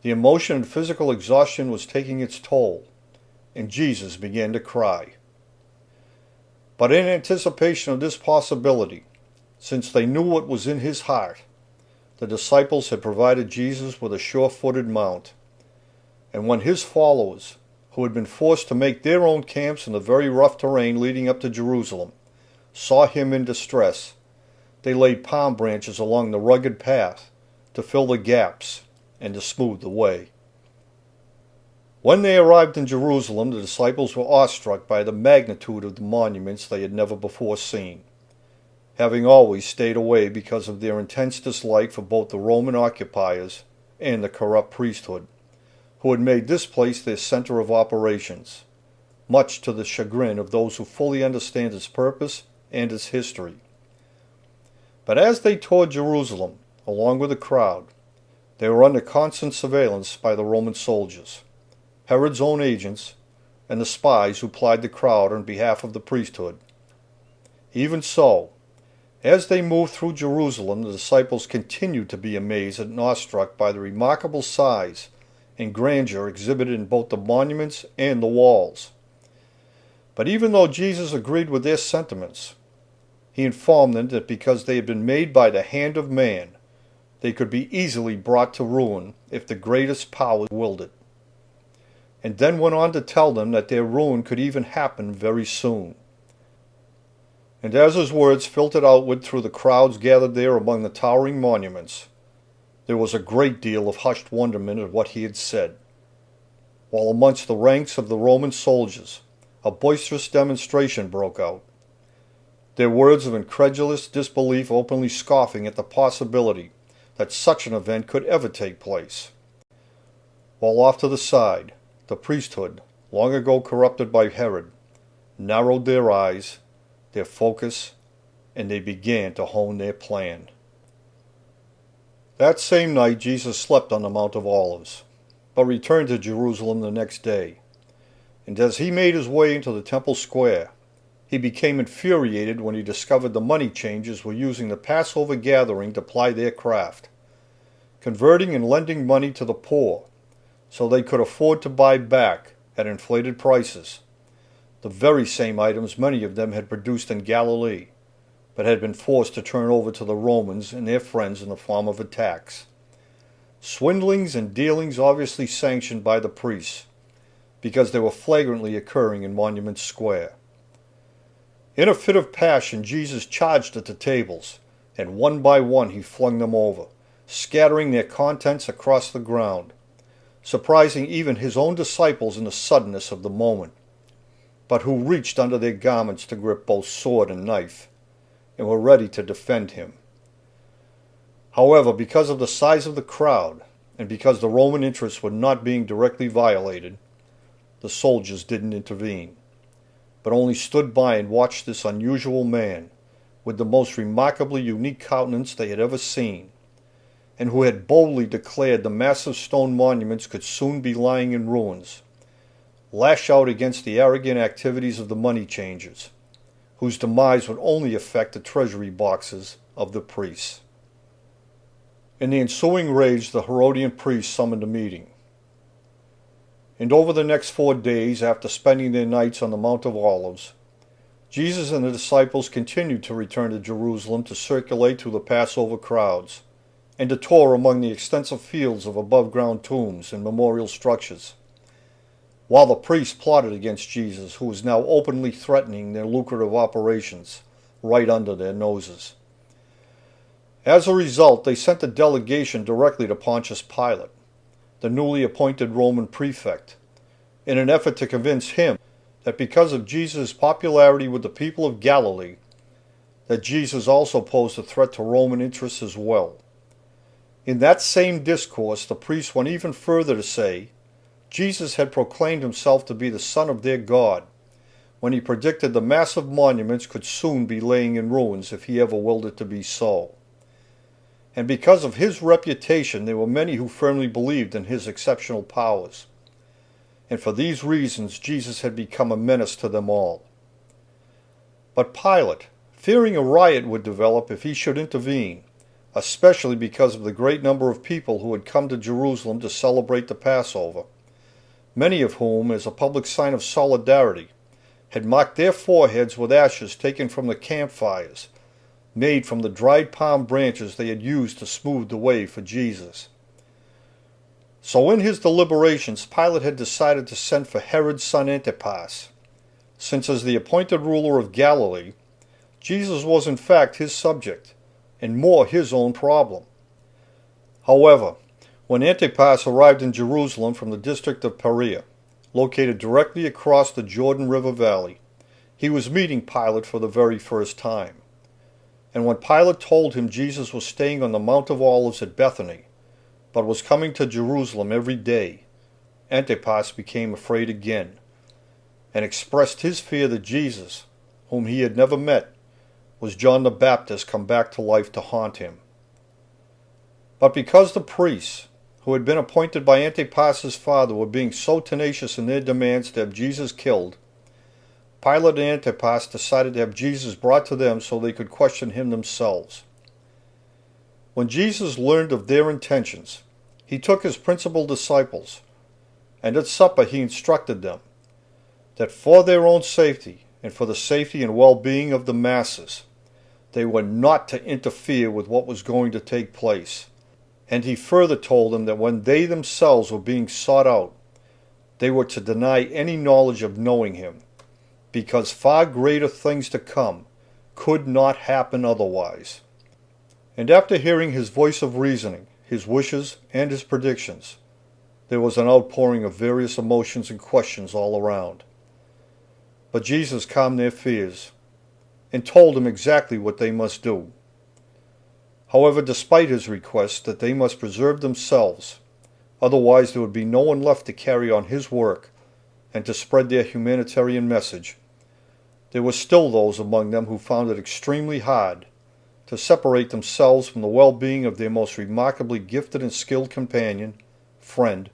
the emotion and physical exhaustion was taking its toll, and Jesus began to cry. But in anticipation of this possibility, since they knew what was in his heart, the disciples had provided Jesus with a sure-footed mount, and when his followers, who had been forced to make their own camps in the very rough terrain leading up to Jerusalem, saw him in distress, they laid palm branches along the rugged path to fill the gaps and to smooth the way. When they arrived in Jerusalem, the disciples were awestruck by the magnitude of the monuments they had never before seen, having always stayed away because of their intense dislike for both the Roman occupiers and the corrupt priesthood, who had made this place their center of operations, much to the chagrin of those who fully understand its purpose and its history. But as they toured Jerusalem, along with the crowd. They were under constant surveillance by the Roman soldiers, Herod's own agents, and the spies who plied the crowd on behalf of the priesthood. Even so, as they moved through Jerusalem, the disciples continued to be amazed and awestruck by the remarkable size and grandeur exhibited in both the monuments and the walls. But even though Jesus agreed with their sentiments, he informed them that because they had been made by the hand of man, they could be easily brought to ruin if the greatest power willed it. And then went on to tell them that their ruin could even happen very soon. And as his words filtered outward through the crowds gathered there among the towering monuments, there was a great deal of hushed wonderment at what he had said, while amongst the ranks of the Roman soldiers a boisterous demonstration broke out, their words of incredulous disbelief openly scoffing at the possibility that such an event could ever take place. While off to the side, the priesthood, long ago corrupted by Herod, narrowed their eyes, their focus, and they began to hone their plan. That same night Jesus slept on the Mount of Olives, but returned to Jerusalem the next day. And as he made his way into the temple square, he became infuriated when he discovered the money changers were using the Passover gathering to ply their craft, converting and lending money to the poor so they could afford to buy back, at inflated prices, the very same items many of them had produced in Galilee, but had been forced to turn over to the Romans and their friends in the form of a tax. Swindlings and dealings obviously sanctioned by the priests, because they were flagrantly occurring in Monument Square. In a fit of passion, Jesus charged at the tables, and one by one he flung them over, scattering their contents across the ground, surprising even his own disciples in the suddenness of the moment, but who reached under their garments to grip both sword and knife, and were ready to defend him. However, because of the size of the crowd, and because the Roman interests were not being directly violated, the soldiers didn't intervene, but only stood by and watched this unusual man, with the most remarkably unique countenance they had ever seen, and who had boldly declared the massive stone monuments could soon be lying in ruins, lash out against the arrogant activities of the money changers, whose demise would only affect the treasury boxes of the priests. In the ensuing rage, the Herodian priests summoned a meeting. And over the next 4 days, after spending their nights on the Mount of Olives, Jesus and the disciples continued to return to Jerusalem to circulate through the Passover crowds, and to tour among the extensive fields of above-ground tombs and memorial structures, while the priests plotted against Jesus, who was now openly threatening their lucrative operations right under their noses. As a result, they sent a delegation directly to Pontius Pilate, the newly appointed Roman prefect, in an effort to convince him that because of Jesus' popularity with the people of Galilee, that Jesus also posed a threat to Roman interests as well. In that same discourse, the priests went even further to say Jesus had proclaimed himself to be the Son of their God, when he predicted the massive monuments could soon be laying in ruins if he ever willed it to be so. And because of his reputation, there were many who firmly believed in his exceptional powers. And for these reasons, Jesus had become a menace to them all. But Pilate, fearing a riot would develop if he should intervene, especially because of the great number of people who had come to Jerusalem to celebrate the Passover, many of whom, as a public sign of solidarity, had marked their foreheads with ashes taken from the campfires, made from the dried palm branches they had used to smooth the way for Jesus. So in his deliberations, Pilate had decided to send for Herod's son Antipas, since as the appointed ruler of Galilee, Jesus was in fact his subject, and more his own problem. However, when Antipas arrived in Jerusalem from the district of Perea, located directly across the Jordan River Valley, he was meeting Pilate for the very first time. And when Pilate told him Jesus was staying on the Mount of Olives at Bethany, but was coming to Jerusalem every day, Antipas became afraid again, and expressed his fear that Jesus, whom he had never met, was John the Baptist come back to life to haunt him. But because the priests, who had been appointed by Antipas's father, were being so tenacious in their demands to have Jesus killed, Pilate and Antipas decided to have Jesus brought to them so they could question him themselves. When Jesus learned of their intentions, he took his principal disciples, and at supper he instructed them that for their own safety and for the safety and well-being of the masses, they were not to interfere with what was going to take place. And he further told them that when they themselves were being sought out, they were to deny any knowledge of knowing him, because far greater things to come could not happen otherwise. And after hearing his voice of reasoning, his wishes, and his predictions, there was an outpouring of various emotions and questions all around. But Jesus calmed their fears and told them exactly what they must do. However, despite his request that they must preserve themselves, otherwise there would be no one left to carry on his work and to spread their humanitarian message, there were still those among them who found it extremely hard to separate themselves from the well-being of their most remarkably gifted and skilled companion, friend,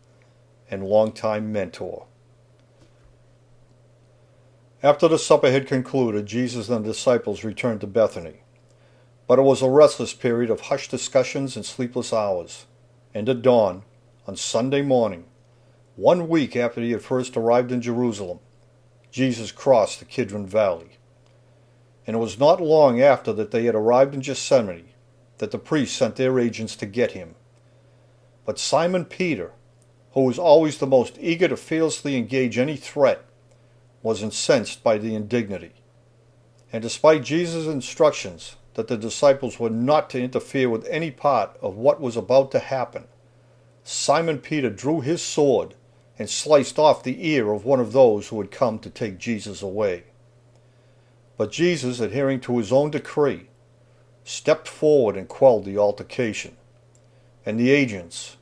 and longtime mentor. After the supper had concluded, Jesus and the disciples returned to Bethany. But it was a restless period of hushed discussions and sleepless hours. And at dawn, on Sunday morning, 1 week after he had first arrived in Jerusalem, Jesus crossed the Kidron Valley. And it was not long after that they had arrived in Gethsemane that the priests sent their agents to get him. But Simon Peter, who was always the most eager to fearlessly engage any threat, was incensed by the indignity. And despite Jesus' instructions that the disciples were not to interfere with any part of what was about to happen, Simon Peter drew his sword and sliced off the ear of one of those who had come to take Jesus away. But Jesus, adhering to his own decree, stepped forward and quelled the altercation. And the agents,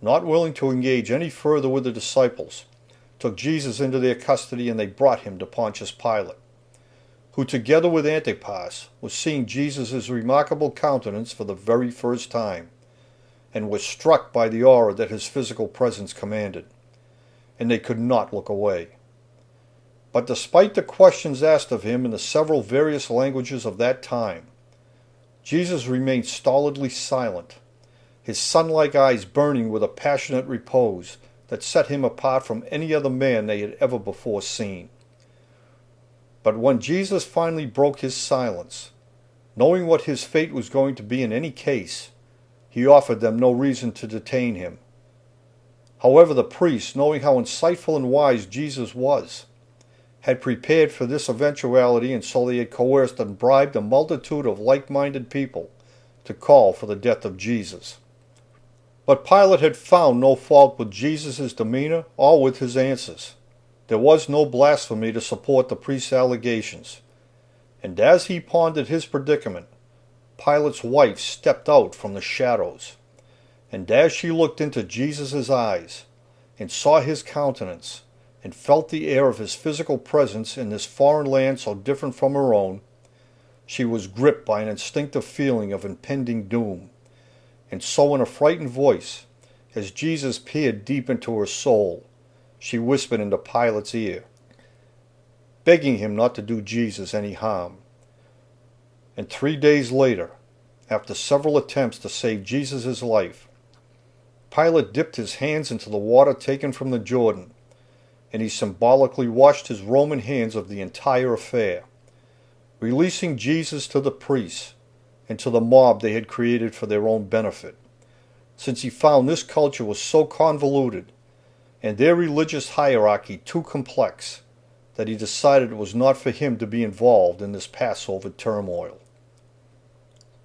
not willing to engage any further with the disciples, took Jesus into their custody, and they brought him to Pontius Pilate, who together with Antipas was seeing Jesus' remarkable countenance for the very first time, and was struck by the aura that his physical presence commanded, and they could not look away. But despite the questions asked of him in the several various languages of that time, Jesus remained stolidly silent, his sun-like eyes burning with a passionate repose that set him apart from any other man they had ever before seen. But when Jesus finally broke his silence, knowing what his fate was going to be in any case, he offered them no reason to detain him. However, the priests, knowing how insightful and wise Jesus was, had prepared for this eventuality, and so they had coerced and bribed a multitude of like-minded people to call for the death of Jesus. But Pilate had found no fault with Jesus' demeanor or with his answers. There was no blasphemy to support the priest's allegations. And as he pondered his predicament, Pilate's wife stepped out from the shadows. And as she looked into Jesus' eyes and saw his countenance and felt the air of his physical presence in this foreign land so different from her own, she was gripped by an instinctive feeling of impending doom. And so in a frightened voice, as Jesus peered deep into her soul, she whispered into Pilate's ear, begging him not to do Jesus any harm. And 3 days later, after several attempts to save Jesus' life, Pilate dipped his hands into the water taken from the Jordan, and he symbolically washed his Roman hands of the entire affair, releasing Jesus to the priests and to the mob they had created for their own benefit, since he found this culture was so convoluted and their religious hierarchy too complex that he decided it was not for him to be involved in this Passover turmoil.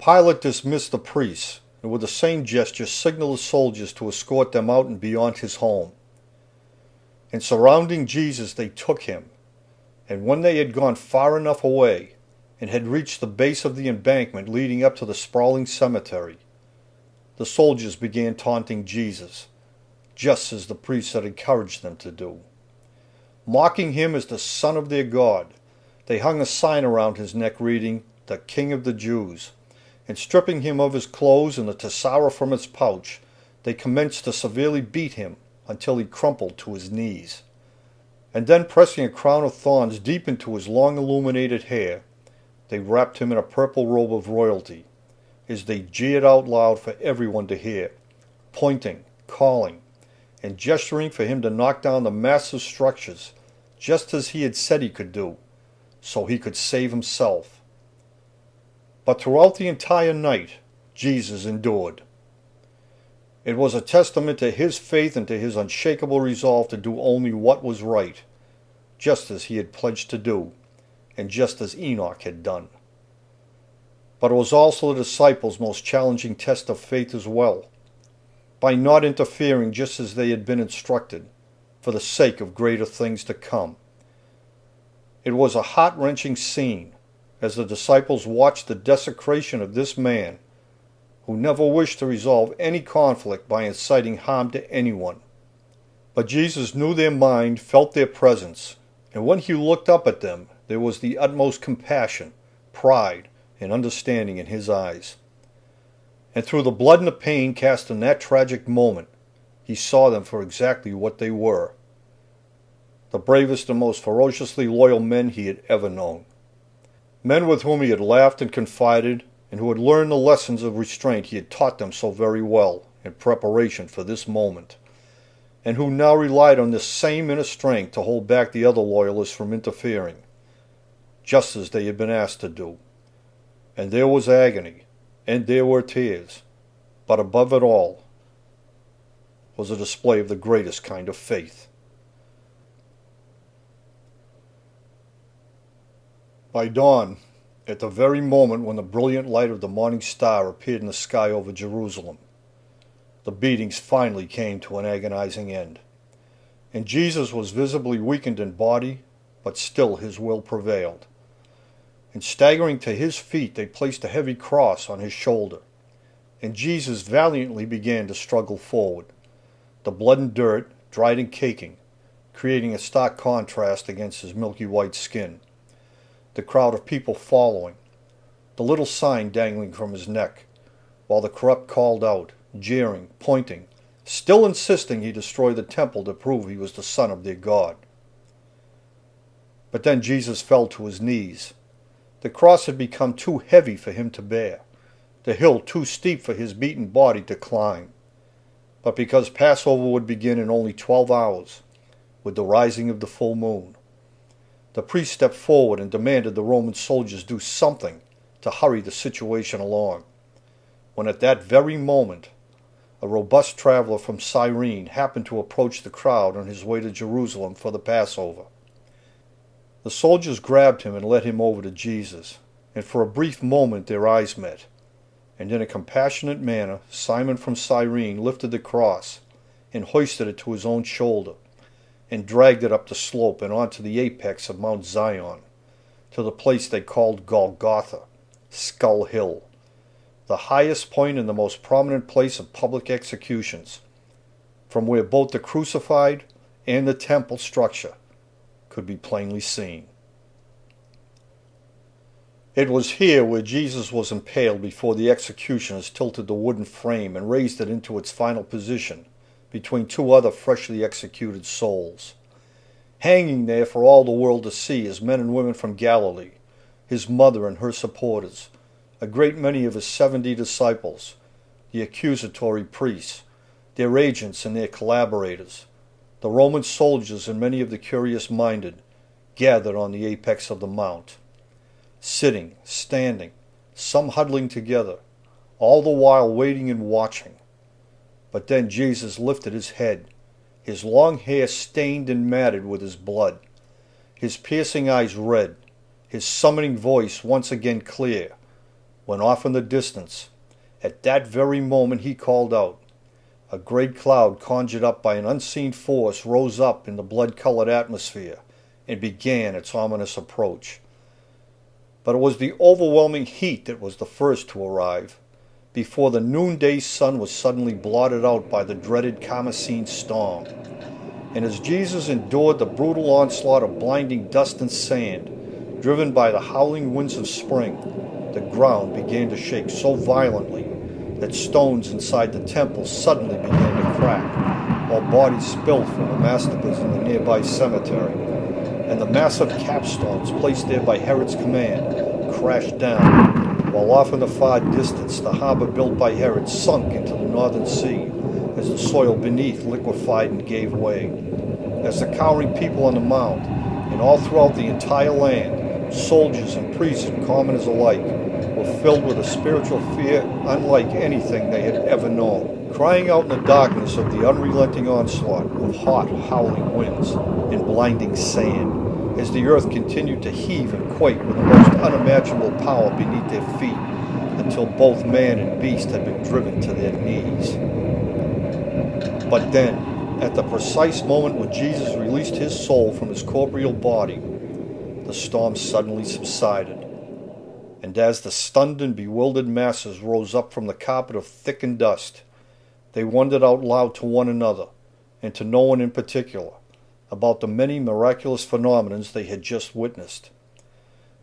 Pilate dismissed the priests, and with the same gesture signaled the soldiers to escort them out and beyond his home. And surrounding Jesus they took him, and when they had gone far enough away and had reached the base of the embankment leading up to the sprawling cemetery, the soldiers began taunting Jesus, just as the priests had encouraged them to do. Mocking him as the son of their God, they hung a sign around his neck reading, "The King of the Jews," and stripping him of his clothes and the tessera from its pouch, they commenced to severely beat him until he crumpled to his knees. And then, pressing a crown of thorns deep into his long illuminated hair, they wrapped him in a purple robe of royalty, as they jeered out loud for everyone to hear, pointing, calling, and gesturing for him to knock down the massive structures, just as he had said he could do, so he could save himself. But throughout the entire night, Jesus endured. It was a testament to his faith and to his unshakable resolve to do only what was right, just as he had pledged to do, and just as Enoch had done. But it was also the disciples' most challenging test of faith as well, by not interfering just as they had been instructed, for the sake of greater things to come. It was a heart-wrenching scene as the disciples watched the desecration of this man, who never wished to resolve any conflict by inciting harm to anyone. But Jesus knew their mind, felt their presence, and when he looked up at them, there was the utmost compassion, pride, and understanding in his eyes. And through the blood and the pain cast in that tragic moment, he saw them for exactly what they were: the bravest and most ferociously loyal men he had ever known. Men with whom he had laughed and confided, and who had learned the lessons of restraint he had taught them so very well in preparation for this moment, and who now relied on this same inner strength to hold back the other loyalists from interfering, just as they had been asked to do. And there was agony, and there were tears, but above it all was a display of the greatest kind of faith. By dawn, at the very moment when the brilliant light of the morning star appeared in the sky over Jerusalem, the beatings finally came to an agonizing end, and Jesus was visibly weakened in body, but still his will prevailed. And staggering to his feet, they placed a heavy cross on his shoulder, and Jesus valiantly began to struggle forward, the blood and dirt, dried and caking, creating a stark contrast against his milky white skin. The crowd of people following, the little sign dangling from his neck, while the corrupt called out, jeering, pointing, still insisting he destroy the temple to prove he was the son of their God. But then Jesus fell to his knees. The cross had become too heavy for him to bear, the hill too steep for his beaten body to climb. But because Passover would begin in only 12 hours, with the rising of the full moon, the priest stepped forward and demanded the Roman soldiers do something to hurry the situation along, when at that very moment a robust traveler from Cyrene happened to approach the crowd on his way to Jerusalem for the Passover. The soldiers grabbed him and led him over to Jesus, and for a brief moment their eyes met, and in a compassionate manner Simon from Cyrene lifted the cross and hoisted it to his own shoulder, and dragged it up the slope and onto the apex of Mount Zion, to the place they called Golgotha, Skull Hill, the highest point and the most prominent place of public executions, from where both the crucified and the temple structure could be plainly seen. It was here where Jesus was impaled before the executioners tilted the wooden frame and raised it into its final position between two other freshly executed souls. Hanging there for all the world to see is men and women from Galilee, his mother and her supporters, a great many of his 70 disciples, the accusatory priests, their agents and their collaborators, the Roman soldiers and many of the curious-minded, gathered on the apex of the mount, sitting, standing, some huddling together, all the while waiting and watching. But then Jesus lifted his head, his long hair stained and matted with his blood, his piercing eyes red, his summoning voice once again clear, when off in the distance, at that very moment he called out, a great cloud conjured up by an unseen force rose up in the blood-colored atmosphere and began its ominous approach. But it was the overwhelming heat that was the first to arrive, before the noonday sun was suddenly blotted out by the dreaded Carmesine storm. And as Jesus endured the brutal onslaught of blinding dust and sand, driven by the howling winds of spring, the ground began to shake so violently that stones inside the temple suddenly began to crack, while bodies spilled from the mastabas in the nearby cemetery, and the massive capstones placed there by Herod's command crashed down, while off in the far distance the harbor built by Herod sunk into the northern sea as the soil beneath liquefied and gave way. As the cowering people on the mound, and all throughout the entire land, soldiers and priests and commoners alike, were filled with a spiritual fear unlike anything they had ever known, crying out in the darkness of the unrelenting onslaught of hot, howling winds and blinding sand, as the earth continued to heave and quake with the most unimaginable power beneath their feet, until both man and beast had been driven to their knees. But then, at the precise moment when Jesus released his soul from his corporeal body, the storm suddenly subsided. And as the stunned and bewildered masses rose up from the carpet of thickened dust, they wondered out loud to one another, and to no one in particular, about the many miraculous phenomena they had just witnessed.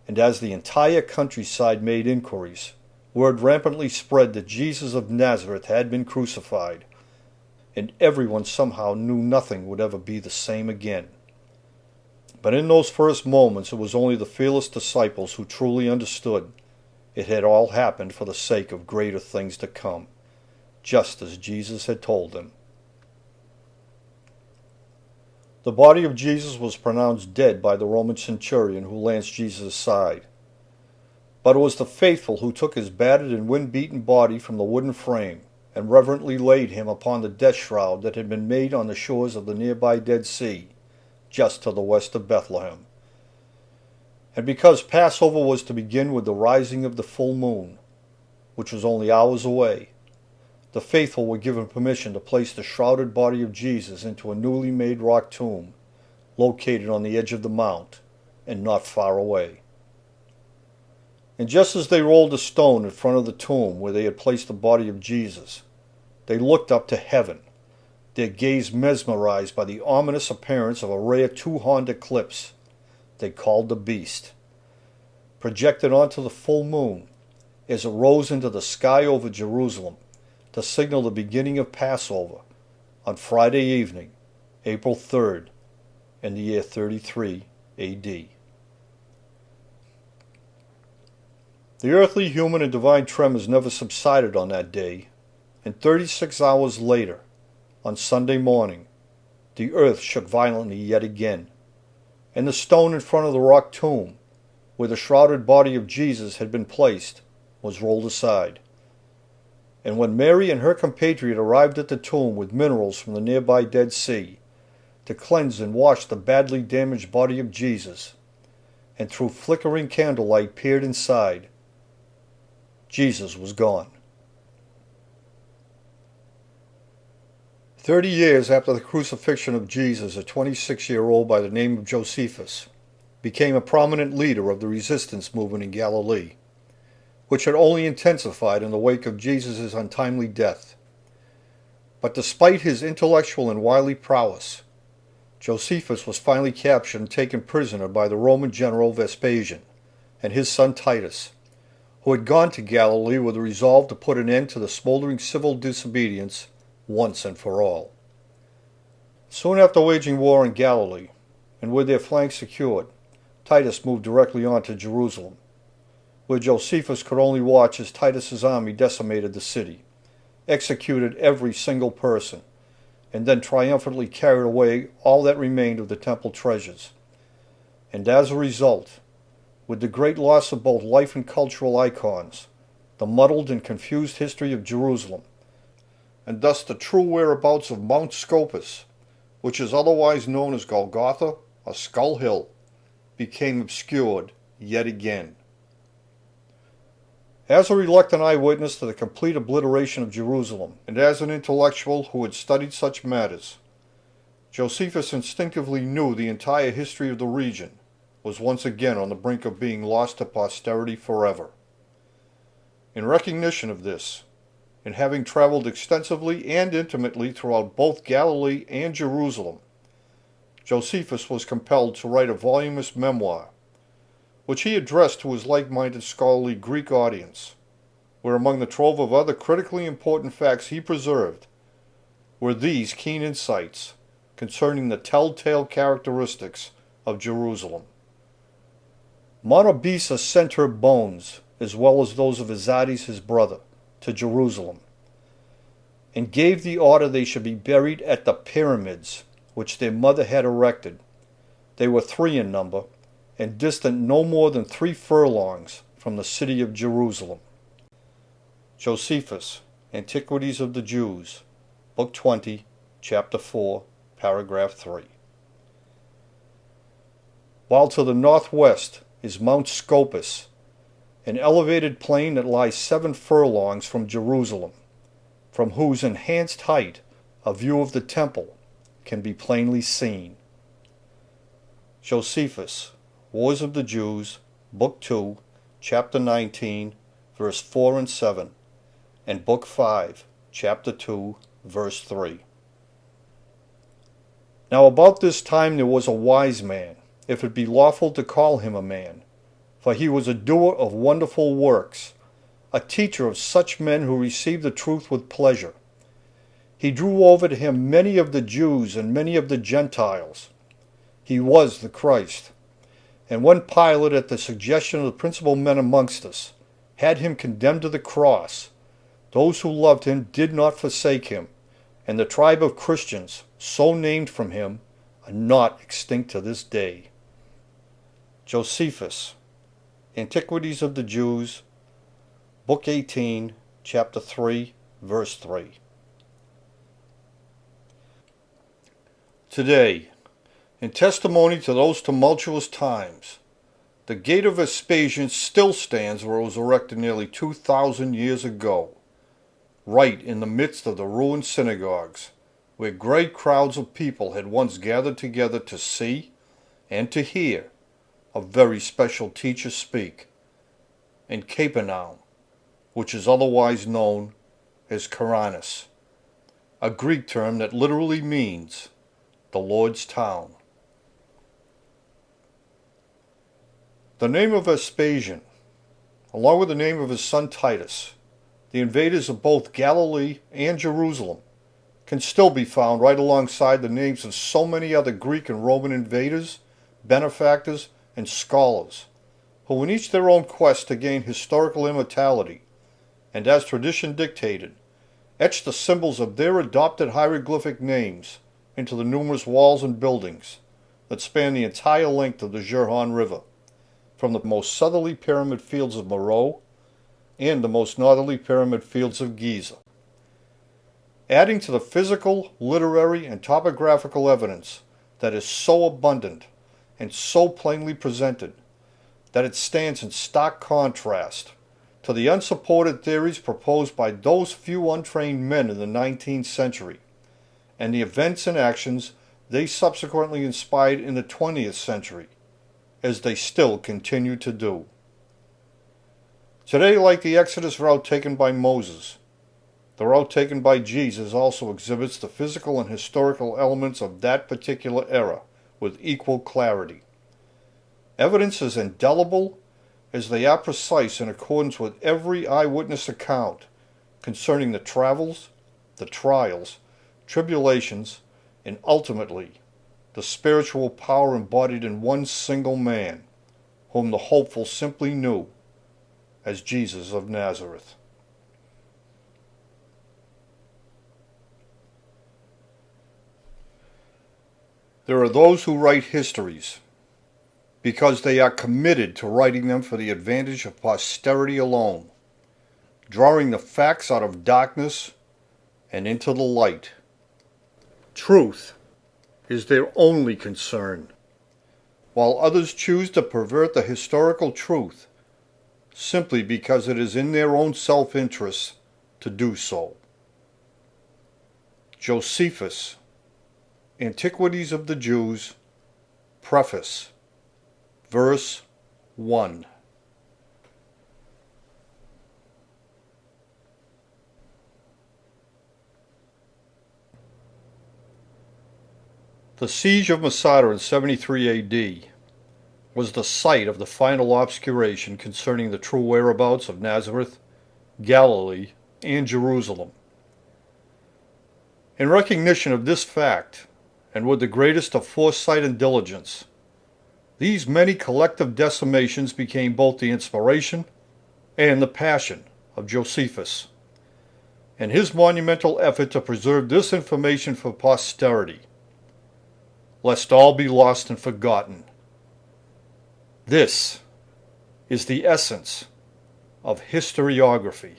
And as the entire countryside made inquiries, word rampantly spread that Jesus of Nazareth had been crucified, and everyone somehow knew nothing would ever be the same again. But in those first moments it was only the fearless disciples who truly understood it had all happened for the sake of greater things to come, just as Jesus had told them. The body of Jesus was pronounced dead by the Roman centurion who lanced Jesus aside. But it was the faithful who took his battered and wind-beaten body from the wooden frame and reverently laid him upon the death shroud that had been made on the shores of the nearby Dead Sea, just to the west of Bethlehem. And because Passover was to begin with the rising of the full moon, which was only hours away, the faithful were given permission to place the shrouded body of Jesus into a newly made rock tomb located on the edge of the mount and not far away. And just as they rolled a stone in front of the tomb where they had placed the body of Jesus, they looked up to heaven, their gaze mesmerized by the ominous appearance of a rare two-horned eclipse they called the Beast, projected onto the full moon as it rose into the sky over Jerusalem to signal the beginning of Passover on Friday evening, April 3rd, in the year 33 A.D. The earthly, human, and divine tremors never subsided on that day, and 36 hours later, on Sunday morning, the earth shook violently yet again, and the stone in front of the rock tomb, where the shrouded body of Jesus had been placed, was rolled aside. And when Mary and her compatriot arrived at the tomb with minerals from the nearby Dead Sea to cleanse and wash the badly damaged body of Jesus, and through flickering candlelight peered inside, Jesus was gone. 30 years after the crucifixion of Jesus, a 26-year-old by the name of Josephus became a prominent leader of the resistance movement in Galilee, which had only intensified in the wake of Jesus' untimely death. But despite his intellectual and wily prowess, Josephus was finally captured and taken prisoner by the Roman general Vespasian and his son Titus, who had gone to Galilee with a resolve to put an end to the smoldering civil disobedience once and for all. Soon after waging war in Galilee, and with their flanks secured, Titus moved directly on to Jerusalem, where Josephus could only watch as Titus's army decimated the city, executed every single person, and then triumphantly carried away all that remained of the temple treasures. And as a result, with the great loss of both life and cultural icons, the muddled and confused history of Jerusalem, and thus the true whereabouts of Mount Scopus, which is otherwise known as Golgotha or Skull Hill, became obscured yet again. As a reluctant eyewitness to the complete obliteration of Jerusalem, and as an intellectual who had studied such matters, Josephus instinctively knew the entire history of the region was once again on the brink of being lost to posterity forever. In recognition of this, and having traveled extensively and intimately throughout both Galilee and Jerusalem, Josephus was compelled to write a voluminous memoir, which he addressed to his like-minded scholarly Greek audience, where among the trove of other critically important facts he preserved were these keen insights concerning the telltale characteristics of Jerusalem. Monobisa sent her bones, as well as those of Azadis his brother, to Jerusalem, and gave the order they should be buried at the pyramids which their mother had erected. They were 3 in number, and distant no more than 3 furlongs from the city of Jerusalem. Josephus, Antiquities of the Jews, Book 20, Chapter 4, Paragraph 3. While to the northwest is Mount Scopus, an elevated plain that lies 7 furlongs from Jerusalem, from whose enhanced height a view of the temple can be plainly seen. Josephus, Wars of the Jews, Book 2, Chapter 19, verse 4 and 7, and Book 5, Chapter 2, verse 3. Now about this time there was a wise man, if it be lawful to call him a man, for he was a doer of wonderful works, a teacher of such men who received the truth with pleasure. He drew over to him many of the Jews and many of the Gentiles. He was the Christ. And when Pilate, at the suggestion of the principal men amongst us, had him condemned to the cross, those who loved him did not forsake him, and the tribe of Christians, so named from him, are not extinct to this day. Josephus, Antiquities of the Jews, Book 18, Chapter 3, verse 3. Today, in testimony to those tumultuous times, the gate of Vespasian still stands where it was erected nearly 2,000 years ago, right in the midst of the ruined synagogues, where great crowds of people had once gathered together to see and to hear a very special teacher speak, in Capernaum, which is otherwise known as Koranis, a Greek term that literally means the Lord's town. The name of Vespasian, along with the name of his son Titus, the invaders of both Galilee and Jerusalem, can still be found right alongside the names of so many other Greek and Roman invaders, benefactors, and scholars, who in each their own quest to gain historical immortality, and as tradition dictated, etched the symbols of their adopted hieroglyphic names into the numerous walls and buildings that span the entire length of the Jurhan River, from the most southerly pyramid fields of Meroe and the most northerly pyramid fields of Giza. Adding to the physical, literary, and topographical evidence that is so abundant and so plainly presented that it stands in stark contrast to the unsupported theories proposed by those few untrained men in the 19th century, and the events and actions they subsequently inspired in the 20th century, as they still continue to do. Today, like the Exodus route taken by Moses, the route taken by Jesus also exhibits the physical and historical elements of that particular era with equal clarity. Evidence is indelible as they are precise in accordance with every eyewitness account concerning the travels, the trials, tribulations, and ultimately the spiritual power embodied in one single man, whom the hopeful simply knew as Jesus of Nazareth. There are those who write histories because they are committed to writing them for the advantage of posterity alone, drawing the facts out of darkness and into the light. Truth is their only concern, while others choose to pervert the historical truth simply because it is in their own self-interest to do so. Josephus, Antiquities of the Jews, Preface, Verse 1. The siege of Masada in 73 AD was the site of the final obscuration concerning the true whereabouts of Nazareth, Galilee, and Jerusalem. In recognition of this fact, and with the greatest of foresight and diligence, these many collective decimations became both the inspiration and the passion of Josephus, and his monumental effort to preserve this information for posterity, lest all be lost and forgotten. This is the essence of historiography.